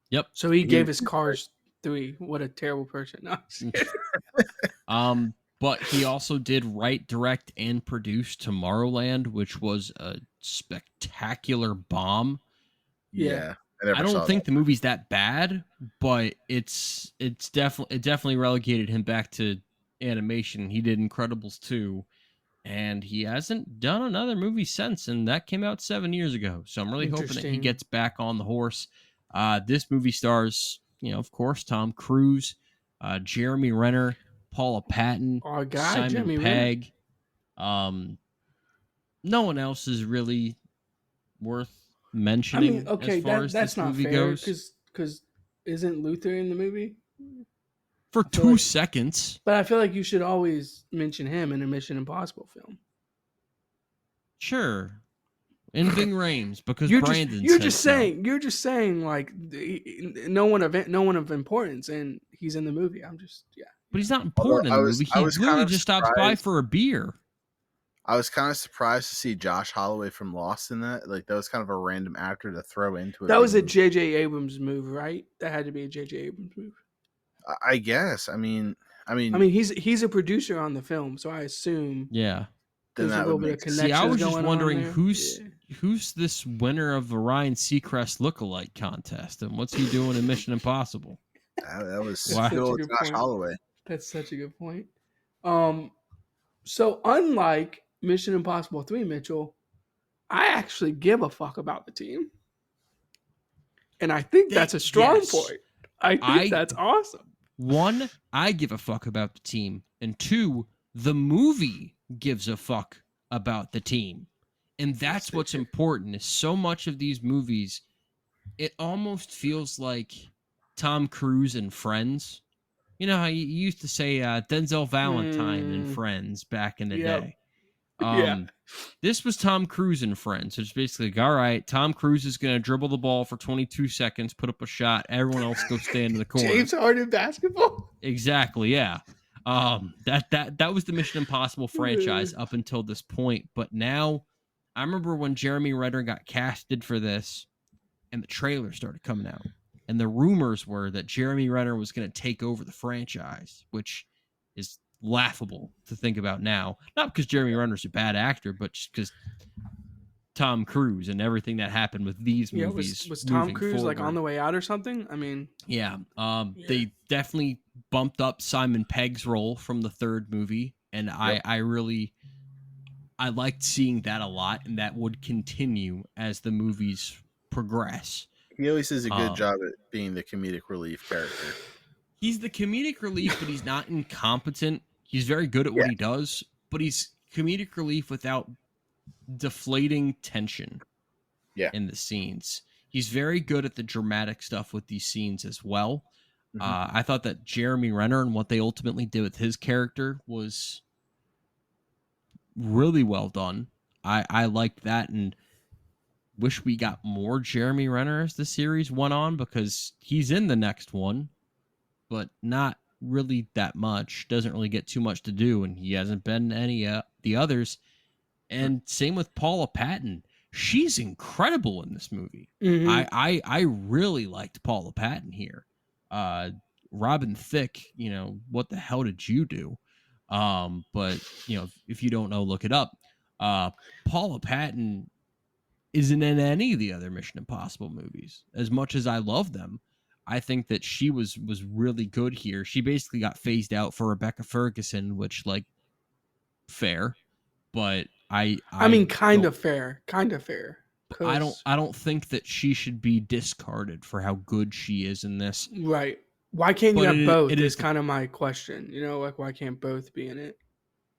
A: Yep.
C: So he gave us Cars 3. What a terrible person. No, I'm just kidding.
A: But he also did write, direct, and produce Tomorrowland, which was a spectacular bomb.
C: Yeah.
A: I don't think the movie's that bad, but it definitely relegated him back to animation. He did Incredibles 2, and he hasn't done another movie since, and that came out 7 years ago. So I'm really hoping that he
C: Interesting.
A: gets back on the horse. This movie stars, of course, Tom Cruise, Jeremy Renner, Paula Patton,
C: Our guy,
A: Simon
C: Jeremy
A: Pegg. No one else is really worth mentioning.
C: okay,
A: as far as
C: that's
A: this
C: not
A: movie
C: fair
A: goes.
C: because isn't Luther in the movie?
A: For
C: feel
A: 2
C: like-
A: seconds.
C: But I feel like you should always mention him in a Mission Impossible film.
A: Sure. and Ving Rhames because
C: You're
A: Brandon
C: you're
A: said
C: just
A: so.
C: saying you're just saying like no one of importance, and he's in the movie. I'm just
A: But he's not
B: Although
A: important in the movie.
B: I
A: He
B: was kind
A: literally
B: of
A: just stops by
B: surprised.
A: for a beer.
B: I was kind of surprised to see Josh Holloway from Lost in that. Like that was kind of a random actor to throw into a
C: that
B: big
C: was a
B: movie.
C: J.J. Abrams move, right? That had to be a J.J. Abrams move.
B: I guess. I mean,
C: He's a producer on the film, so I assume
A: Yeah.
B: then
C: there's a
B: that would
C: little bit
B: make
C: of
B: sense.
A: See, I
C: connections
A: was just
C: going on
A: wondering
C: there.
A: who's this winner of the Ryan Seacrest lookalike contest, and what's he doing in Mission Impossible?
B: That was
A: Why?
C: That's such a
B: still
C: good
B: Josh
C: point.
B: Holloway.
C: That's such a good point. So unlike Mission Impossible 3, Mitchell, I actually give a fuck about the team. And I think that's a strong
A: Yes.
C: point. I think that's awesome.
A: One, I give a fuck about the team, and two, the movie gives a fuck about the team. And that's what's important is so much of these movies, it almost feels like Tom Cruise and Friends. You know how you used to say Denzel Valentine and Friends back in the day.
C: Yeah.
A: This was Tom Cruise and Friends. It's basically like, all right, Tom Cruise is going to dribble the ball for 22 seconds, put up a shot. Everyone else go stand in the corner.
C: James Harden basketball.
A: Exactly. Yeah. That was the Mission Impossible franchise up until this point. But now, I remember when Jeremy Renner got casted for this, and the trailer started coming out, and the rumors were that Jeremy Renner was going to take over the franchise, which is laughable to think about now. Not because Jeremy Renner's a bad actor, but just because Tom Cruise and everything that happened with these movies.
C: Was Tom
A: moving
C: Cruise like
A: forward.
C: on the way out or something? I mean,
A: Yeah. They definitely bumped up Simon Pegg's role from the third movie, and I liked seeing that a lot, and that would continue as the movies progress.
B: He always does a good job at being the comedic relief character.
A: He's the comedic relief, but he's not incompetent. He's very good at what he does, but he's comedic relief without deflating tension in the scenes. He's very good at the dramatic stuff with these scenes as well. I thought that Jeremy Renner and what they ultimately did with his character was really well done. I liked that and wish we got more Jeremy Renner as the series went on because he's in the next one, but not really that much. Doesn't really get too much to do, and he hasn't been in any the others. And same with Paula Patton. She's incredible in this movie. I really liked Paula Patton here. Robin Thicke, what the hell did you do? But if you don't know, look it up. Paula Patton isn't in any of the other Mission Impossible movies. As much as I love them, I think that she was really good here. She basically got phased out for Rebecca Ferguson, which fair, but I
C: mean, kind of fair.
A: I don't think that she should be discarded for how good she is in this.
C: Right. Why can't you have both?
A: It
C: is kind of my question. Why can't both be in it?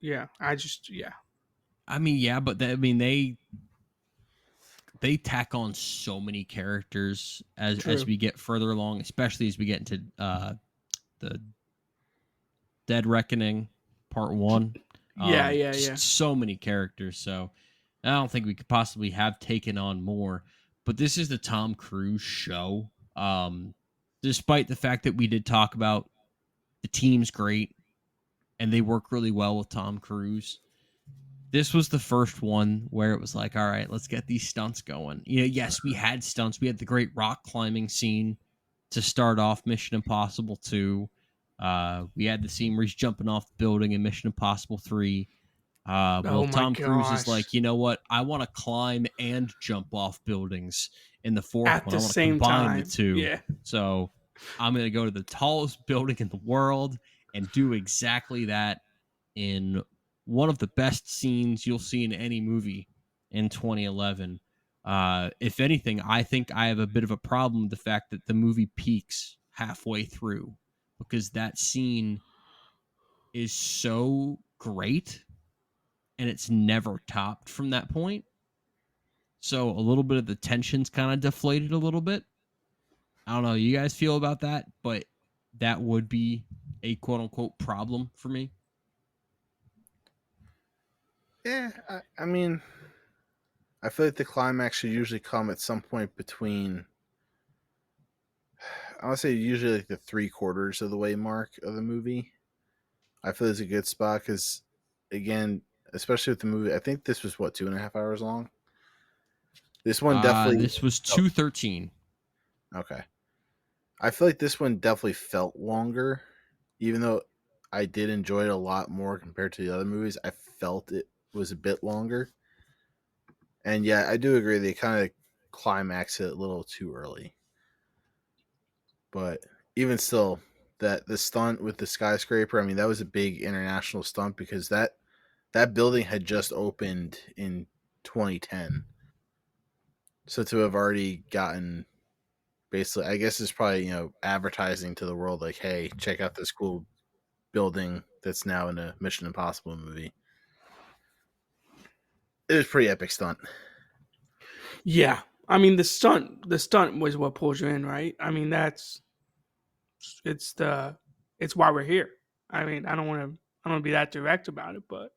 C: Yeah.
A: I mean, but they tack on so many characters as we get further along, especially as we get into the Dead Reckoning Part 1. So many characters, so I don't think we could possibly have taken on more. But this is the Tom Cruise show. Despite the fact that we did talk about the team's great and they work really well with Tom Cruise, this was the first one where it was like, all right, let's get these stunts going. Yes, we had stunts. We had the great rock climbing scene to start off Mission Impossible 2. We had the scene where he's jumping off the building in Mission Impossible 3. Tom Cruise is like, you know what? I want to climb and jump off buildings in the fourth
C: at
A: one.
C: The
A: I want to
C: same
A: combine
C: time.
A: the two.
C: Yeah.
A: So I'm going to go to the tallest building in the world and do exactly that in one of the best scenes you'll see in any movie in 2011. If anything, I think I have a bit of a problem with the fact that the movie peaks halfway through because that scene is so great and it's never topped from that point. So a little bit of the tension's kind of deflated a little bit. I don't know how you guys feel about that, but that would be a quote unquote problem for me.
B: Yeah, I mean, I feel like the climax should usually come at some point between, I would say usually like the 3/4 of the way mark of the movie. I feel it's a good spot because, again, especially with the movie, I think this was what 2.5 hours long. This one definitely
A: This was
B: felt
A: 213.
B: okay. I feel like this one definitely felt longer, even though I did enjoy it a lot more compared to the other movies. I felt it was a bit longer, and yeah, I do agree they kind of climax it a little too early. But even still, that the stunt with the skyscraper, I mean, that was a big international stunt because that building had just opened in 2010. So to have already gotten basically, I guess it's probably, advertising to the world like, hey, check out this cool building that's now in a Mission Impossible movie. It was a pretty epic stunt.
C: Yeah, I mean the stunt was what pulls you in, right? I mean it's the it's why we're here. I mean I don't want to be that direct about it, but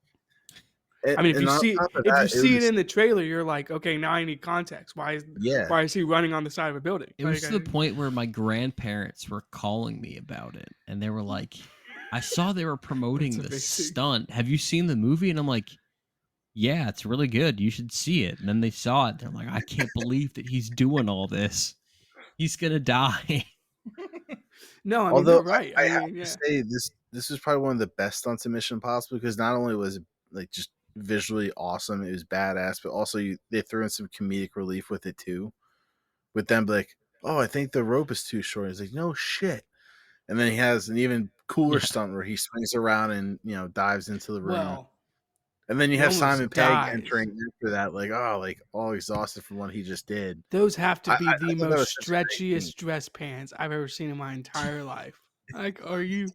B: And,
C: I mean
B: and on top of
C: if you
B: that, it
C: see it
B: was,
C: in the trailer, you're like, okay, now I need context.
B: yeah.
C: Why is he running on the side of a building?
A: It was to the point where my grandparents were calling me about it, and they were like, I saw they were promoting
C: That's
A: this
C: amazing.
A: stunt. Have you seen the movie? And I'm like, yeah, it's really good. You should see it. And then they saw it. They're like, I can't believe that he's doing all this. He's gonna die.
C: No, I mean
B: Although
C: they're right.
B: I
C: I
B: have
C: mean,
B: to
C: yeah.
B: say this was probably one of the best stunts in Mission Impossible because not only was it like just visually awesome, it was badass, but also they threw in some comedic relief with it too. With them be like, oh, I think the rope is too short. He's like, no shit. And then he has an even cooler
A: Yeah.
B: stunt where he swings around and dives into the ring.
C: Well,
B: And then you
C: he
B: have Simon
C: almost
B: Pegg
C: dies.
B: entering after that, like, oh, like all exhausted from what he just did.
C: Those have to be
B: I
C: the
B: thought that was
C: most
B: such a great scene.
C: stretchiest dress pants I've ever seen in my entire life. Like, are you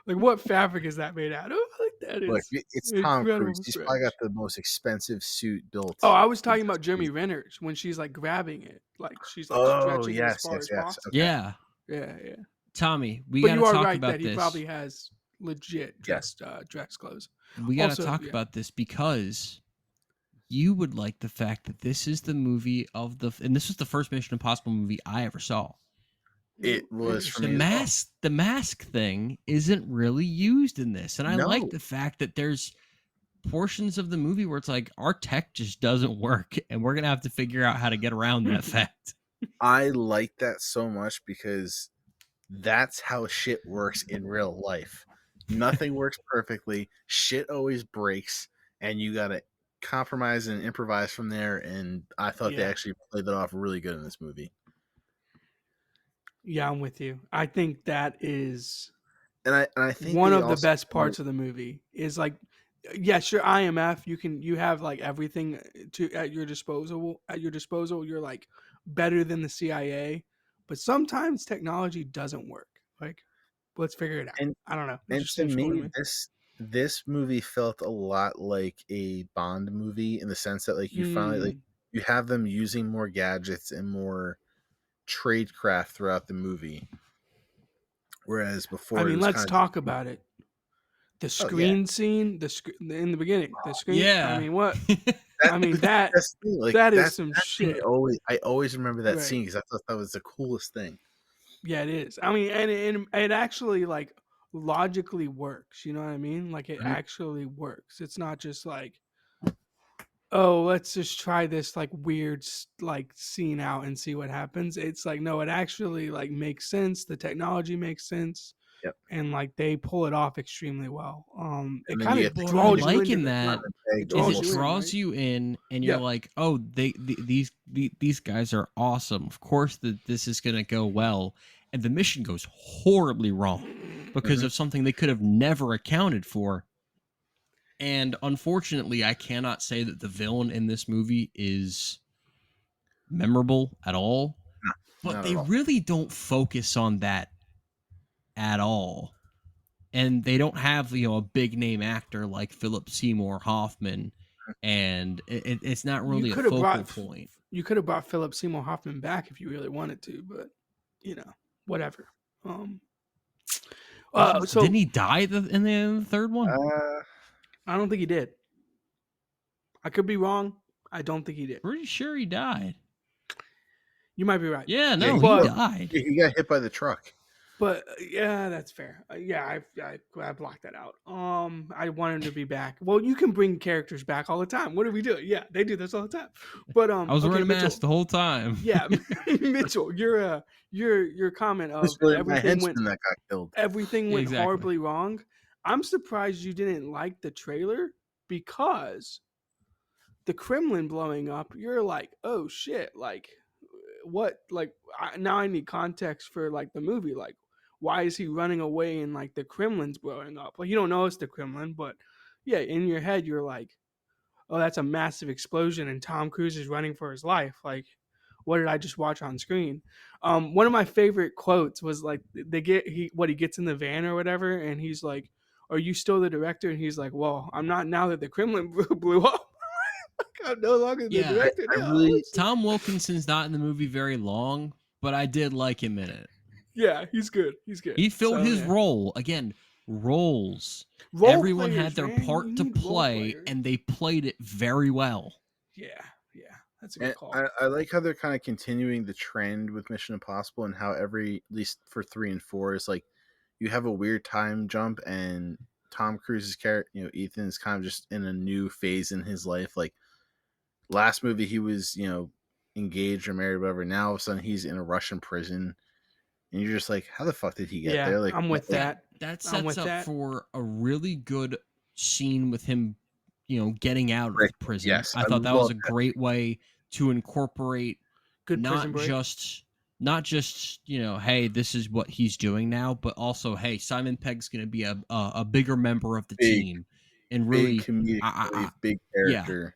C: like what fabric is that made out of? Like that
B: Look,
C: is
B: it's Tom Cruise.
C: incredible
B: He's probably got
C: stretch.
B: the most expensive suit
C: Oh,
B: built
C: I was
B: for
C: talking
B: this
C: about Jeremy
B: movie.
C: Renner when she's like grabbing it, like she's like
B: Oh,
C: stretching it as
B: yes,
C: far
B: yes,
C: as
B: yes.
C: possible.
B: Okay.
A: Yeah.
C: Yeah, yeah.
A: Tommy, we
C: But
A: gotta
C: you are
A: talk
C: right that
A: about
C: he
A: this.
C: probably has legit
B: Yes.
C: dress clothes.
A: We gotta
C: Also,
A: talk
C: yeah.
A: about this because you would like the fact that this is the movie of and this was the first Mission Impossible movie I ever saw.
B: It was for
A: The
B: me as well.
A: mask thing isn't really used in this, and I like
B: No,
A: the fact that there's portions of the movie where it's like our tech just doesn't work, and we're gonna have to figure out how to get around that fact.
B: I like that so much because that's how shit works in real life. Nothing works perfectly. Shit always breaks, and you gotta compromise and improvise from there. And I thought they
C: Yeah.
B: actually played that off really good in this movie.
C: Yeah, I'm with you. I think that is
B: And I think
C: one
B: they
C: of the
B: also
C: best
B: wanted,
C: parts of the movie is like yes, your IMF, you have like everything to at your disposal. You're like better than the CIA, but sometimes technology doesn't work. Like let's figure it out.
B: and
C: I don't know. It
B: and
C: just
B: to
C: seems cool to
B: me
C: me.
B: this movie felt a lot like a Bond movie in the sense that like you finally like
C: Mm.
B: you have them using more gadgets and more tradecraft throughout the movie, whereas
C: I
B: before it
C: mean,
B: was
C: let's
B: kind of just,
C: talk about it. The
B: oh yeah,
C: screen scene, in the beginning, the screen. I
A: Yeah.
C: mean, what?
B: that
C: I mean
B: that's the thing, like
C: that is
B: that
C: some
B: that scene
C: shit,
B: always I always remember that
C: right?
B: scene because I thought that was the coolest thing.
C: Yeah, it is. I mean, and it actually like logically works. You know what I mean? Like it
B: Mhm.
C: actually works. It's not just like, oh, let's just try this like weird like scene out and see what happens. It's like no, it actually like makes sense. The technology makes sense,
B: Yep.
C: and like they pull it off extremely well. It
B: And then
C: kind
B: you
C: of
B: get the
A: What I
C: draws
B: comedic
C: you
A: like
C: into
A: in
C: the
A: that
B: Simon
C: it
B: Pegg
A: is
C: draws
A: it
B: almost
C: you in,
A: draws
C: right?
A: you in, and you're
C: Yeah.
A: like, oh, these guys are awesome. Of course, that this is gonna go well, and the mission goes horribly wrong because
B: Mhm.
A: of something they could have never accounted for. And unfortunately, I cannot say that the villain in this movie is memorable at all. But
B: Not at
A: they
B: all.
A: really don't focus on that at all. And they don't have, a big name actor like Philip Seymour Hoffman, and it's not
C: You
A: really a
C: could have
A: focal
C: brought
A: point.
C: Philip Seymour Hoffman back if you really wanted to, but you know, whatever. Um,
A: Didn't
C: so
A: he die in the third one?
B: Uh,
C: I don't think he did. I could be wrong. I don't think he did.
A: Pretty sure he died.
C: You might be right.
A: Yeah,
B: Yeah,
A: no, he
C: but-
A: died.
B: He got hit by the truck.
C: But yeah, that's fair. Yeah, I blocked that out. I want him to be back. Well, you can bring characters back all the time. What are we doing? Yeah, they do this all the time. But
A: I was
C: okay,
A: wearing a
C: Mitchell.
A: mask the whole time.
C: Yeah, Mitchell, your comment of
B: It's really my
C: everything went
B: henchman that got killed.
C: everything went
A: Exactly.
C: horribly wrong. I'm surprised you didn't like the trailer because the Kremlin blowing up. You're like, oh shit, like what? Like now I need context for like the movie. Like why is he running away and like the Kremlin's blowing up? Like you don't know it's the Kremlin, but yeah, in your head you're like, oh, that's a massive explosion and Tom Cruise is running for his life. Like, what did I just watch on screen? One of my favorite quotes was like he gets in the van or whatever, and he's like, "Are you still the director?" And he's like, "Well, I'm not now that the Kremlin blew up. I'm no longer the
A: Yeah,
C: director."
B: I
C: now."
B: really-
A: Tom Wilkinson's not in the movie very long, but I did like him in it.
C: Yeah, he's good. He's good.
A: He filled
C: So,
A: his
C: yeah.
A: role. Again, roles.
C: Role
A: Everyone
C: players,
A: had their
C: man.
A: part
C: You
A: to
C: need role
A: play,
C: players.
A: and they played it very well.
C: Yeah, that's a good
B: And
C: call.
B: I like how they're kind of continuing the trend with Mission Impossible, and how at least for 3 and 4, is like you have a weird time jump, and Tom Cruise's character, Ethan, is kind of just in a new phase in his life. Like last movie, he was engaged or married, or whatever. Now all of a sudden he's in a Russian prison, and you're just like, how the fuck did he get
C: Yeah,
B: there? Like
C: I'm with that.
A: That
C: I'm with
A: sets up
C: that.
A: for a really good scene with him, getting out of the
B: Break.
A: prison.
B: Yes,
A: I
B: I
A: thought that was a
B: love that.
A: great way to incorporate
C: Good
A: not
C: prison break.
A: just hey, this is what he's doing now, but also hey, Simon Pegg's going to be a bigger member of the
B: Big-
A: team, and really
B: Big comedic relief, big character.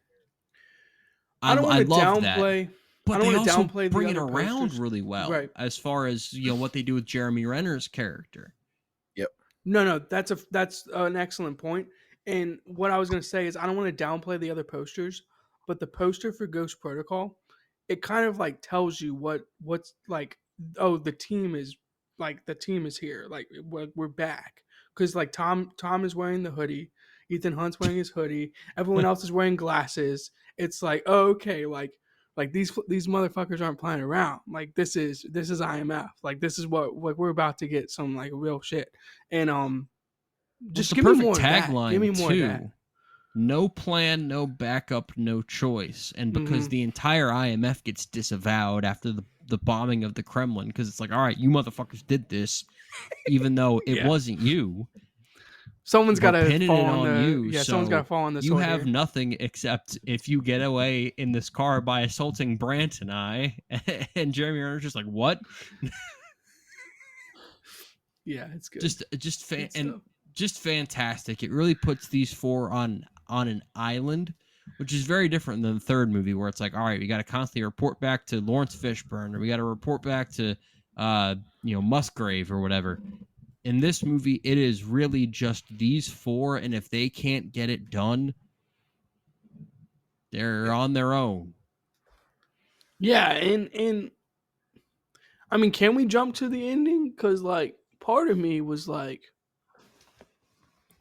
C: I don't want to
A: love that.
C: downplay.
A: But
C: I don't
A: they
C: wanna
A: also
C: downplay the
A: bring it
C: other
A: around
C: posters.
A: really well,
C: Right.
A: as far as what they do with Jeremy Renner's character.
C: No, that's an excellent point. And what I was going to say is I don't want to downplay the other posters, but the poster for Ghost Protocol, it kind of like tells you what's like. Oh, the team is here. Like we're back because like Tom is wearing the hoodie, Ethan Hunt's wearing his hoodie, everyone else is wearing glasses. It's like, oh, okay, like these motherfuckers aren't playing around. Like this is IMF. Like this is what like we're about to get some like real shit. And just
A: It's the
C: give me
A: perfect
C: more of that.
A: tagline
C: Give me more
A: too.
C: of that.
A: No plan, no backup, no choice. And because
C: Mhm.
A: the entire IMF gets disavowed after the bombing of the Kremlin, because it's like, all right, you motherfuckers did this, even though it
C: Yeah.
A: wasn't you.
C: Someone's got
A: We're
C: to
A: pinning
C: fall
A: it
C: on
A: on
C: the
A: you,
C: yeah. Someone's
A: so
C: got to fall on the
A: You
C: sword
A: have
C: here.
A: nothing except if you get away in this car by assaulting Brant and I. And Jeremy Renner's just like, what?
C: Yeah, it's good.
A: Just
C: Good
A: and
C: stuff.
A: just fantastic. It really puts these four on an island, which is very different than the third movie, where it's like, all right, we got to constantly report back to Lawrence Fishburne, or we got to report back to Musgrave or whatever. In this movie, it is really just these four, and if they can't get it done, they're on their own.
C: Yeah, and I mean, can we jump to the ending? Because like part of me was like,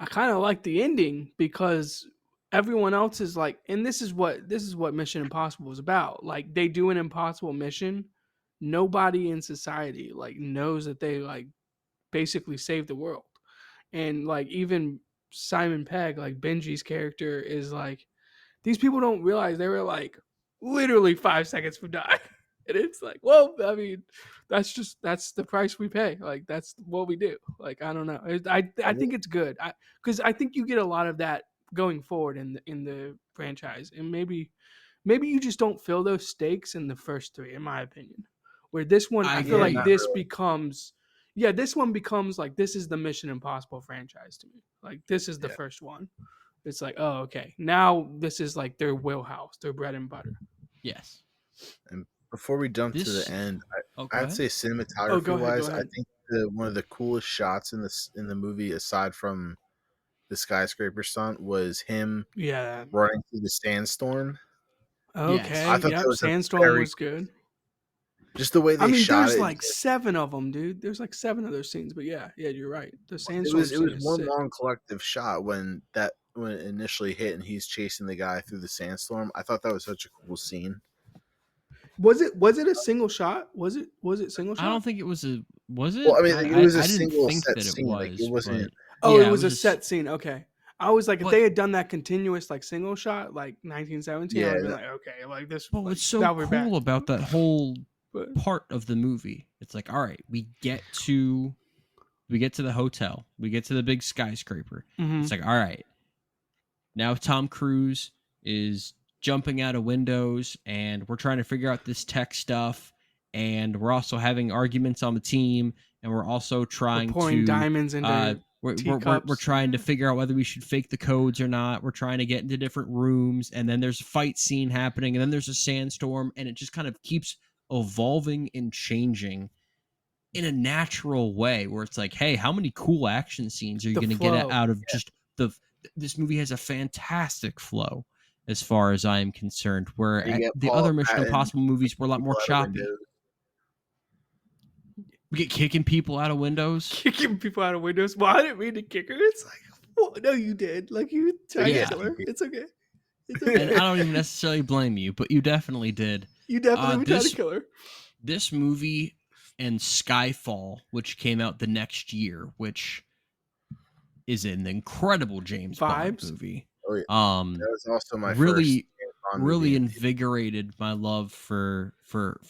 C: I kind of like the ending because everyone else is like, and this is what Mission Impossible is about. Like they do an impossible mission. Nobody in society like knows that they like basically saved the world. And like even Simon Pegg, like Benji's character, is like, these people don't realize they were like literally 5 seconds from dying. And it's like, well, I mean, that's the price we pay. Like that's what we do. Like I don't know. I think it's good because I think you get a lot of that going forward in the franchise, and maybe you just don't feel those stakes in the first three, in my opinion. Where this one, I feel
A: agree.
C: like this becomes, this one becomes like this is the Mission Impossible franchise to me. Like this is the first one. It's like, oh, okay. Now this is like their wheelhouse, their bread and butter.
A: Yes.
B: And before we jump to
A: This-
B: the end,
A: go
B: I'd
A: ahead.
B: say cinematography
C: go ahead,
B: wise,
C: go
B: I
C: ahead.
B: think one of the coolest shots in the movie, aside from the skyscraper stunt, was him
C: Yeah.
B: running through the sandstorm.
C: Okay.
B: I thought that
C: Yep.
B: was a
C: Sandstorm
B: very
C: was good.
B: Just the way they
C: I mean,
B: shot
C: there's
B: it.
C: like 7 of them, dude. There's like 7 of those scenes. But yeah, you're right. The
B: it
C: sandstorm
B: was
C: scene is
B: one
C: sick.
B: long collective shot when that when it initially hit and he's chasing the guy through the sandstorm. I thought that was such a cool scene.
C: Was it a single shot? Was it single
A: I don't
C: shot?
A: think it was a. Was
B: Well,
A: it?
B: I mean, like, it was a
A: I didn't
B: single
A: think
B: set
A: that it
B: scene. Like it
A: was,
B: wasn't.
A: but
C: Oh,
A: yeah,
C: it was a
A: just,
C: set scene. Okay. I was like, if
A: But
C: they had done that continuous like single shot, like 1917, I would
B: Yeah,
C: have been like, okay, like this.
A: But
C: like,
A: what's so
C: that would be bad.
A: cool about that whole
C: But
A: part of the movie? It's like, all right, we get to the hotel, we get to the big skyscraper.
C: mhm.
A: It's like, all right, now Tom Cruise is jumping out of windows, and we're trying to figure out this tech stuff, and we're also having arguments on the team, and we're also
C: We're
A: trying
C: pouring
A: to
C: diamonds into
A: we're
C: teacups.
A: trying to figure out whether we should fake the codes or not. We're trying to get into different rooms, and then there's a fight scene happening, and then there's a sandstorm, and it just kind of keeps evolving and changing in a natural way where it's like, hey, how many cool action scenes are you
C: The
A: going to get
C: flow.
A: out of just this movie has a fantastic flow as far as I am concerned, where
B: you get
A: the
B: Paul
A: other Mission
B: Patton
A: Impossible movies were a lot more
B: people out of
A: choppy.
B: windows.
A: We get kicking people out of windows.
C: Kicking people out of windows. Well, I didn't mean to kick her. It's like, well, no, you did. Like you tried
A: Yeah.
C: to kill her. It's okay. It's
A: And
C: okay.
A: I don't even necessarily blame you, but you definitely did.
C: You definitely would try to
A: this-
C: kill her.
A: This movie and Skyfall, which came out the next year, which is an incredible James Bond
C: Vibes?
A: movie.
B: Oh, yeah.
A: Um,
B: That was also my
A: really,
B: first James Bond
A: really
B: movie.
A: invigorated my love for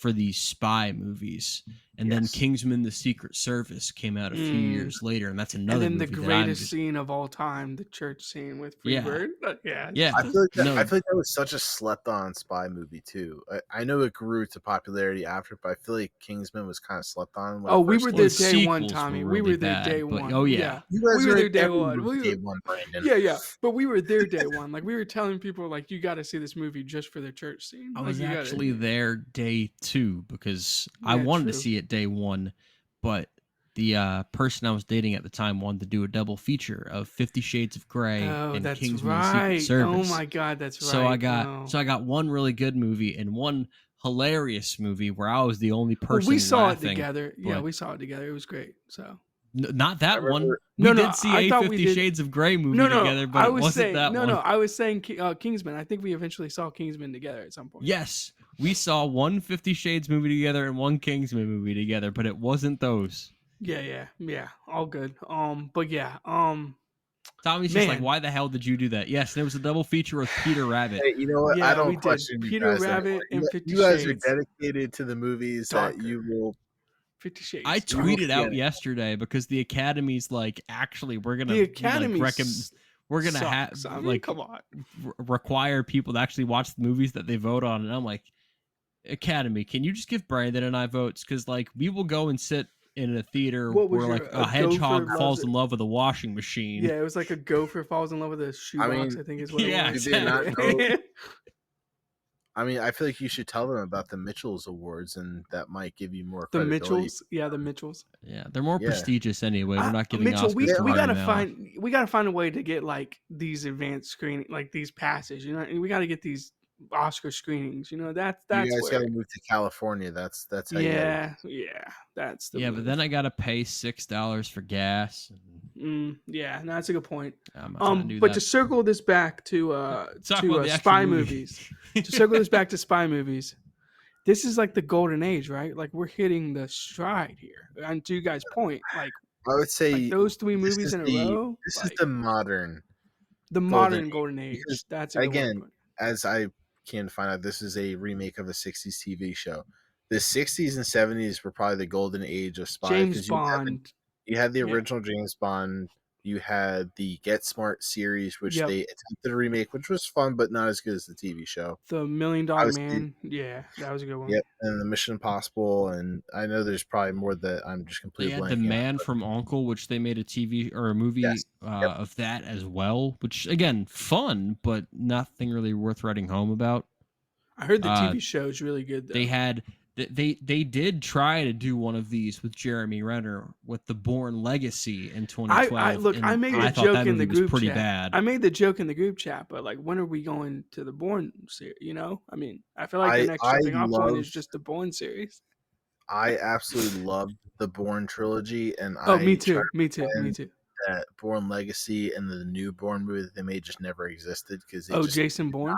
A: these spy movies. And then
B: Yes.
A: Kingsman: The Secret Service came out a few years later, and that's
C: And
A: another
C: then the
A: movie that I'm
C: greatest
A: just
C: scene of all time, the church scene with
A: Yeah.
C: Freebird. Yeah.
A: yeah.
B: I feel like that,
A: No.
B: I feel like that was such a slept-on spy movie too. I know it grew to popularity after, but I feel like Kingsman was kind of slept on. When
C: Oh,
B: it
C: we
B: first
C: were
B: came
C: there
B: out.
A: The
C: day one,
A: sequels
C: Tommy.
A: were
C: We
A: really
C: were there
A: bad,
C: day
A: but-
C: one.
A: oh, yeah.
B: You guys
C: we were
B: were
C: there
B: at
C: day
B: every
C: one.
B: movie
C: We-
B: day one, Brandon.
C: Yeah. But we were there day one. Like we were telling people, like you got to see this movie just for the church scene.
A: I
C: Like,
A: was
C: you gotta-
A: actually there day 2 because I
C: Yeah,
A: wanted to
C: true.
A: see it day 1, but the person I was dating at the time wanted to do a double feature of 50 Shades of Grey
C: Oh,
A: and
C: that's
A: Kingsman:
C: right.
A: The Secret Service.
C: Oh my God, that's right.
A: So I
C: Oh.
A: got one really good movie and one hilarious movie where I was the only
C: Well,
A: person
C: we saw
A: laughing.
C: it together. Yeah,
A: but-
C: we saw it together. It was great. So
A: Not that
B: I
A: one.
B: remember-
A: We
C: No,
A: did see
C: I
A: a
C: thought we
A: 50
C: did-
A: Shades of Grey movie together, but
C: I
A: it
C: was
A: wasn't
C: saying
A: that one.
C: no. I was saying Kingsman. I think we eventually saw Kingsman together at some point.
A: Yes, we saw one 50 Shades movie together and one Kingsman movie together, but it wasn't those.
C: Yeah. All good. But yeah.
A: Tommy's just like,
C: Man.
A: why the hell did you do that? Yes, there was a double feature with Peter Rabbit.
B: Hey, you know what?
C: Yeah,
B: I don't
C: we did.
B: question you
C: Peter
B: guys
C: Rabbit
B: anymore.
C: and
B: You-
C: 50
B: You guys
C: Shades.
B: are dedicated to the movies that you
C: Darker.
B: will.
C: 50 Shades.
A: I
C: Dark.
A: tweeted out
B: Yeah.
A: yesterday because the Academy's like, actually, we're gonna
C: The Academy.
A: we're gonna have
C: sucks. I mean,
A: like
C: come on.
A: require people to actually watch the movies that they vote on, and I'm like, Academy, can you just give Brandon and I votes? Because like we will go and sit in a theater
C: What was
A: where
C: your-
A: like
C: a
A: a hedgehog
C: gopher
A: falls
C: loves
A: in love with a washing machine.
C: Yeah, it was like a gopher falls in love with a shoebox. I,
B: mean,
C: think is what
A: yeah,
C: it was.
B: Do they not
A: exactly.
B: know? I mean, I feel like you should tell them about the Mitchells Awards, and that might give you more
C: The
B: credibility.
C: Mitchells. Yeah, the Mitchells.
A: Yeah, they're more
B: Yeah.
A: prestigious anyway. We're not giving
C: Mitchell,
A: Oscars
C: we,
A: to
C: we
A: Marty
C: gotta
A: now.
C: find a way to get like these advanced screening, like these passes. You know, we got to get these Oscar screenings. You know, that's
B: You guys
C: where.
B: got to move to California. That's how you gotta
C: Yeah, that's the.
A: Yeah, but
C: move.
A: then I gotta pay $6 for gas.
C: Yeah, no, that's a good point.
A: I'm not trying to do
C: But
A: that.
C: to circle this back to
A: Talk about the actual
C: spy
A: movie.
C: movies, to circle this back to spy movies, this is like the golden age, right? Like we're hitting the stride here. And to you guys' point, like
B: I would say
C: those three
B: this
C: movies
B: is
C: in a
B: the-
C: row,
B: This
C: like,
B: is the modern.
C: the
B: golden
C: modern
B: age,
C: golden age.
B: because,
C: That's a good
B: again,
C: word to put it.
B: As I can find out, this is a remake of a '60s TV show. The '60s and '70s were probably the golden age of spy.
C: James
B: 'cause you had the-
C: Bond.
B: You had the
C: Yeah.
B: original James Bond. You had the Get Smart series, which
C: Yep.
B: they attempted to remake, which was fun, but not as good as the TV show.
C: The $1 Million
B: Obviously-
C: Man. Yeah, that was a good one.
B: Yep, and the Mission Impossible, and I know there's probably more that I'm just
A: They
B: completely
A: had
B: blanking
A: The
B: on,
A: Man
B: but
A: from U.N.C.L.E., which they made a TV or a movie
B: Yes.
A: of that as well. Which again, fun, but nothing really worth writing home about.
C: I heard the
A: Uh,
C: TV show is really good though.
A: They had they did try to do one of these with Jeremy Renner with the Bourne Legacy in 2012.
C: look,
A: and
C: I made a
A: thought
C: joke
A: that
C: in the
A: movie was
C: group
A: pretty
C: chat.
A: bad.
C: I made the joke in the group chat, but like, when are we going to the Bourne series? You know, I mean, I feel like the next
B: I
C: jumping off point
B: love-
C: is just the Bourne series.
B: I absolutely loved the Bourne trilogy, and
C: Oh,
B: I
C: me too.
B: tried
C: Me too. Me
B: find
C: too.
B: that Bourne Legacy and the new Bourne movie that they made just never existed because they
C: Oh,
B: just
C: Jason Bourne.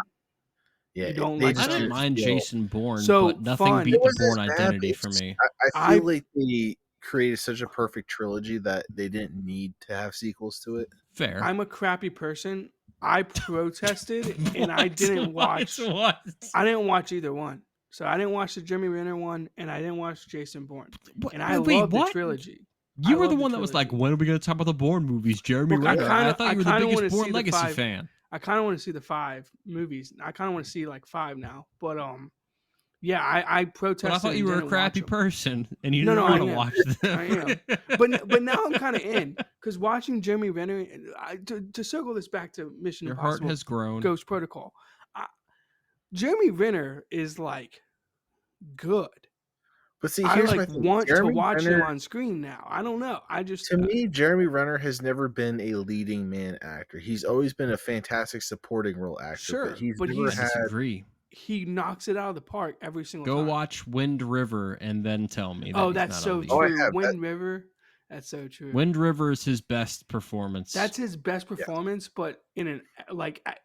B: yeah
C: You don't
B: they
C: like
A: I
B: just
C: that?
A: didn't
B: didn't
A: mind
B: feel
A: Jason Bourne,
C: So
A: but nothing
C: fun.
B: it
A: beat the
B: wasn't
A: Bourne
B: as bad. But
A: identity
B: it's
A: for
B: just,
A: me.
B: I
C: I
B: feel like they created such a perfect trilogy that they didn't need to have sequels to it.
A: Fair.
C: I'm a crappy person. I protested and I didn't watch.
A: What?
C: I didn't watch either one. So I didn't watch the Jeremy Renner one, and I didn't watch Jason Bourne. And I
A: Wait,
C: love the
A: what?
C: trilogy.
A: You
C: I
A: were the
C: love the
A: one that was like,
C: trilogy.
A: when are we going to talk about the Bourne movies? Jeremy
C: Look,
A: Renner. I thought
C: I
A: you were the
C: kinda
A: biggest
C: wanna see
A: Bourne
C: the
A: Legacy
C: 5.
A: fan.
C: I kind of want to see the 5 movies. I kind of want to see like 5 now. But yeah, I
A: But
C: protested
A: I thought you
C: and
A: were a
C: didn't watch
A: crappy
C: them.
A: person and you
C: No,
A: didn't
C: no,
A: want
C: I
A: to
C: am.
A: watch them.
C: I am. But now I'm kind of in because watching Jeremy Renner. To circle this back to Mission
A: Your heart
C: Impossible
A: has grown.
C: Ghost Protocol, I, Jeremy Renner is like good.
B: But see,
C: I
B: here's my
C: like
B: thing:
C: want to
B: Jeremy
C: watch him
B: Renner.
C: on screen now. I don't know. I just
B: To me, Jeremy Renner has never been a leading man actor. He's always been a fantastic supporting role actor, but
C: sure,
B: he's
C: but
B: never
A: I
B: had.
A: disagree.
C: he knocks it out of the park every single
A: Go
C: time.
A: watch Wind River and then tell me that
C: Oh,
A: he's
C: that's
A: not a
C: so
A: lead.
B: Oh, I
C: true.
B: have that.
C: Wind River, that's so true.
A: Wind River is his best performance.
C: That's his best
B: Yeah.
C: performance, but in an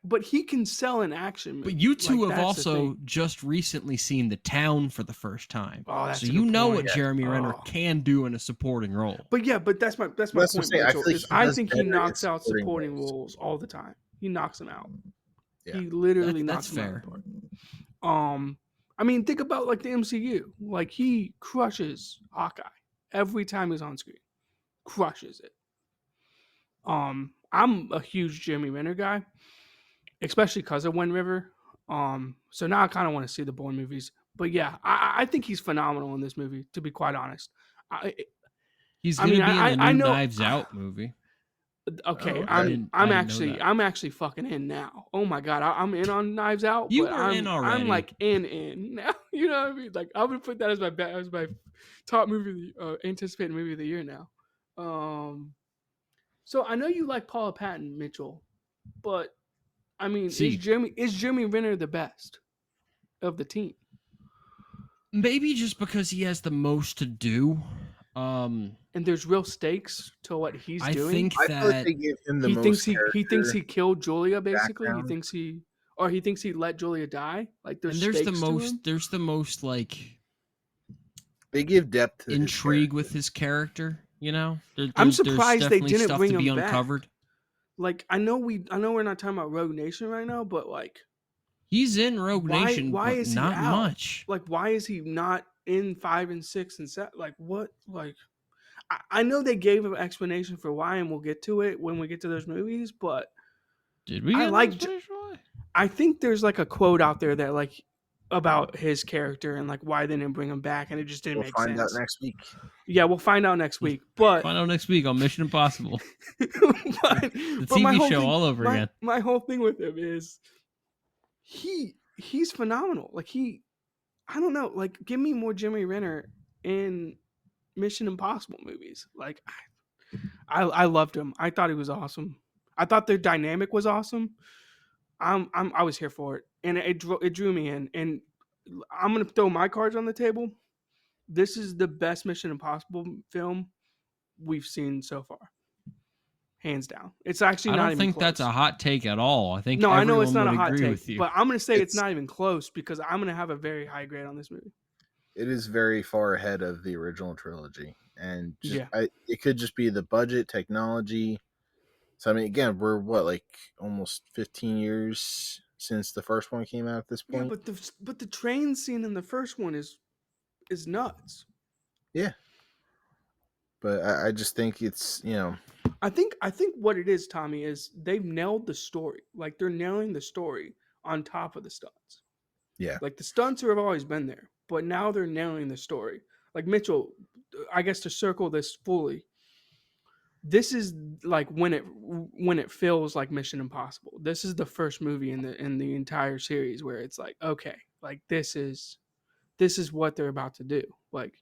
C: but he can sell an action movie.
A: But you two
C: Like,
A: have
C: that's the
A: also
C: thing.
A: just recently seen The Town for the first time.
C: Oh, that's
A: So
C: a
A: you
C: good
A: know
C: point.
A: what Jeremy Renner
C: Oh.
A: can do in a supporting role.
C: But yeah, but that's my
B: That's what I'm
C: point,
B: saying. I feel
C: Mitchell.
B: like
C: Is
B: he
C: I
B: does
C: think he
B: better in
C: knocks out supporting
B: roles.
C: roles all the time. He knocks them out.
B: Yeah.
C: He literally
A: That's
C: knocks them out
A: fair.
C: of the park. I mean, think about like the MCU. Like he crushes Hawkeye every time he's on screen. Crushes it. I'm a huge Jeremy Renner guy, especially because of Wind River. So now I kind of want to see the Bourne movies. But yeah, I think he's phenomenal in this movie. To be quite honest,
A: He's
C: I
A: going
C: mean,
A: to be in the
C: I
A: new
C: know.
A: Knives Out movie.
C: Okay,
B: Oh,
A: I
B: okay.
A: didn't know that.
C: I'm actually fucking in now. Oh my god, I'm in on Knives Out,
A: You
C: but
A: were in
C: I'm
A: already.
C: like in now. You know what I mean? Like I'm gonna put that as my top movie, anticipated movie of the year now. So I know you like Paula Patton, Mitchell, but I mean,
A: See.
C: is Jeremy Renner the best of the team?
A: Maybe just because he has the most to do.
C: And there's real stakes to what he's
A: I
C: doing.
A: think
B: I feel like
A: that
B: they gave him the
C: he
B: most
C: thinks he killed Julia. Basically,
B: background.
C: he thinks he let Julia die. Like there's
A: and
C: stakes to him.
A: there's the most like
B: They give depth to his
A: intrigue
B: character.
A: with his character, you know?
C: I'm
A: There's
C: surprised they
A: definitely
C: didn't
A: stuff
C: bring
A: to be
C: him back.
A: uncovered.
C: Like I know we're not talking about Rogue Nation right now, but like
A: He's in Rogue Nation,
C: why
A: but
C: is he
A: not
C: out?
A: much.
C: Like why is he not in 5 and 6 and 7? Like what? Like I know they gave an explanation for why, and we'll get to it when we get to those movies. But
A: Did we
C: I
A: get an
C: like.
A: explanation why?
C: I think there's like a quote out there that like about his character and like why they didn't bring him back, and it just didn't
B: We'll
C: make
B: find
C: sense.
B: out next week.
C: Yeah, we'll find out next week. But
A: Find out next week on Mission Impossible.
C: but
A: The
C: my
A: TV
C: whole
A: show
C: thing-
A: all over again.
C: My whole thing with him is he's phenomenal. Like I don't know. Like give me more Jeremy Renner in Mission Impossible movies. Like I loved him. I thought he was awesome. I thought their dynamic was awesome. I was here for it, and it drew me in. And I'm gonna throw my cards on the table. This is the best Mission Impossible film we've seen so far, hands down. It's actually
A: I
C: not
A: don't
C: even
A: think
C: close.
A: that's a hot take at all. I think
C: No, I know
A: everyone
C: it's not
A: would
C: a hot
A: agree
C: take,
A: with you.
C: but I'm gonna say it's
B: It's-
C: not even close because I'm gonna have a very high grade on this movie.
B: It is very far ahead of the original trilogy, and just,
C: Yeah.
B: it could just be the budget, technology. So I mean, again, we're like almost 15 years since the first one came out. At this
C: Yeah,
B: point,
C: but the train scene in the first one is nuts.
B: but I just think it's
C: I think what it is, Tommy, is they've nailed the story. Like they're nailing the story on top of the stunts.
B: yeah.
C: Like the stunts have always been there, but now they're nailing the story. Like Mitchell, I guess to circle this fully, this is like when it feels like Mission Impossible. This is the first movie in the entire series where it's like, okay, like this is what they're about to do. Like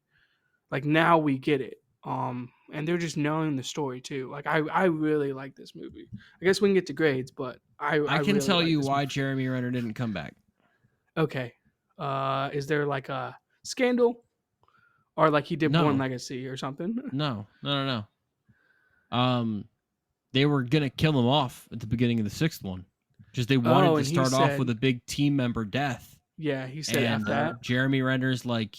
C: now we get it. And they're just knowing the story too. Like I really like this movie. I guess we can get to grades, but I
A: can
C: really
A: tell
C: like
A: you
C: this
A: why
C: movie.
A: Jeremy Renner didn't come back.
C: Okay. Is there like a scandal, or like he did
A: No.
C: Born Legacy or something?
A: No. they were gonna kill him off at the beginning of the sixth one, just they wanted
C: Oh,
A: to
C: and he
A: start off
C: said,
A: with a big team member death,
C: yeah, he said F
A: and
C: that.
A: Jeremy Renner's like,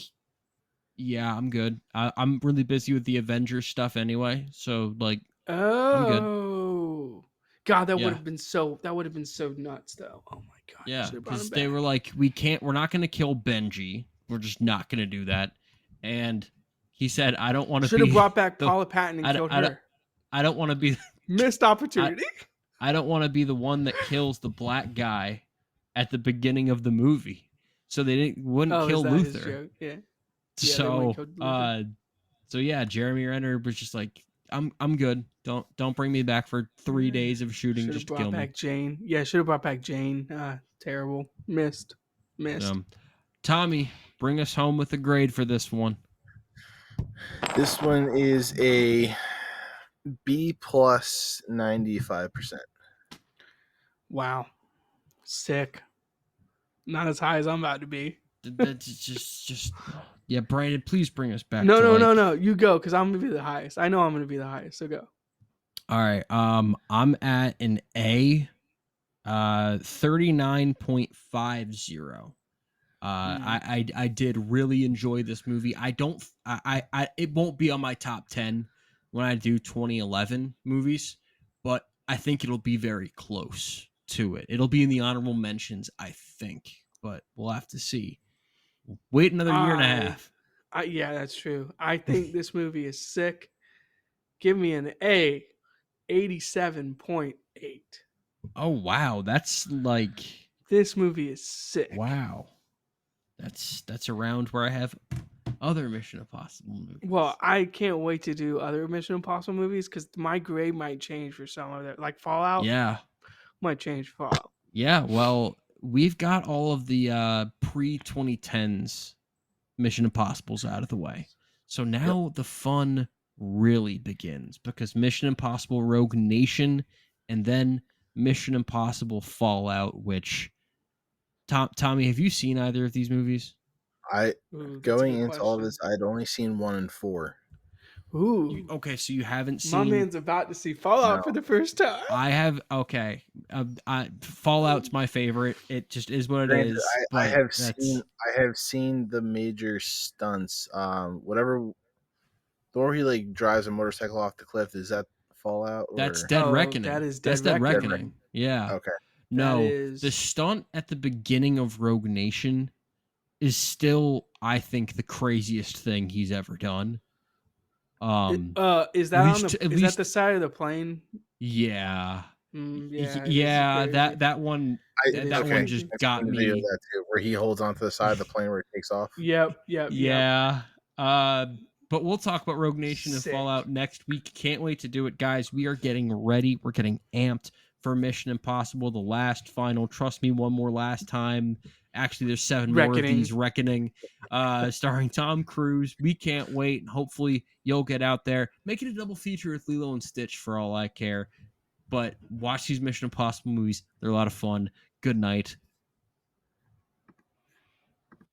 A: yeah, I'm good. I'm really busy with the Avengers stuff anyway, so like, I'm good.
C: Oh, God, that would
A: Yeah,
C: have been so. That would have been so nuts, though. Oh my God, you
A: yeah,
C: should have brought him
A: because they were
C: back.
A: like, we're not gonna kill Benji. We're just not gonna do that. And he said, I don't want to
C: Should have
A: be
C: brought back
A: the,
C: Paula Patton and
A: I, don't-
C: killed
A: I, don't-
C: her.
A: I don't want to be,
C: Missed
A: I,
C: opportunity.
A: I don't want to be the one that kills the black guy at the beginning of the movie. So they wouldn't
C: Oh, is
A: kill
C: that his
A: Luther.
C: joke? Yeah. Yeah, they went
A: So,
C: and killed Luther.
A: so yeah, Jeremy Renner was just like, I'm good. Don't bring me back for 3 days of shooting
C: Should have
A: just to
C: brought
A: kill me.
C: back Jane. Yeah, should have brought back Jane. Terrible. Missed.
B: Tommy,
A: bring us home with a grade for this one.
B: This one is a B plus 95%.
C: Wow. Sick. Not as high as I'm about to be.
A: That's just yeah, Brandon, please bring us back
C: No,
A: to
C: no,
A: like,
C: no, no. You go, because I'm gonna be the highest. I know I'm gonna be the highest. So go.
A: All right. I'm at an A, 39.50. I did really enjoy this movie. I don't I it won't be on my top 10 when I do 2011 movies, but I think it'll be very close to it. It'll be in the honorable mentions, I think, but we'll have to see. Wait another year and a half.
C: Yeah, that's true. I think this movie is sick. Give me an A, 87.8.
A: Oh wow, that's like,
C: This movie is sick.
A: wow. That's around where I have other Mission Impossible movies.
C: Well, I can't wait to do other Mission Impossible movies because my grade might change for some of that. Like Fallout,
A: Yeah.
C: might change for Fallout.
A: Yeah, well, we've got all of the pre-2010s Mission Impossibles out of the way. So now the fun really begins, because Mission Impossible Rogue Nation and then Mission Impossible Fallout, which Tommy, have you seen either of these movies?
C: Ooh, that's a
B: Going
C: good
B: into all
C: question.
B: this, I'd only seen 1 and 4.
C: Ooh,
A: Okay, so you haven't
C: my
A: seen.
C: man's about to see Fallout
B: No.
C: for the first time.
A: I have. Okay, Fallout's my favorite. It just is what it
B: Granted,
A: is.
B: I
A: But
B: have
A: that's
B: seen the major stunts. Whatever, the where he like drives a motorcycle off the cliff, is that Fallout
A: that's
B: or
A: Dead
C: Oh,
A: Reckoning.
C: that is
A: That's
C: Dead
A: Dead
C: Reckoning.
A: Reckoning. Yeah.
B: Okay.
A: No,
C: is-
A: the stunt at the beginning of Rogue Nation is still, I think, the craziest thing he's ever done.
C: Is that on
A: least-
C: the?
A: at
C: Is
A: least-
C: that the side of the plane?
A: Yeah.
C: Yeah,
A: Yeah,
C: it is
A: that one
C: It
A: that
C: is
A: one
C: crazy.
A: just
B: I've
A: got
B: seen the video of
A: me.
B: that too, where he holds onto the side of the plane where it takes off.
C: Yep.
A: Yeah. But we'll talk about Rogue Nation and
C: Sick.
A: Fallout next week. Can't wait to do it, guys. We are getting ready. We're getting amped for Mission Impossible, the last final. Trust me, one more last time. Actually, there's 7 more of
C: Reckoning.
A: these. Reckoning, starring Tom Cruise. We can't wait. Hopefully, you'll get out there. Make it a double feature with Lilo and Stitch for all I care. But watch these Mission Impossible movies. They're a lot of fun. Good night.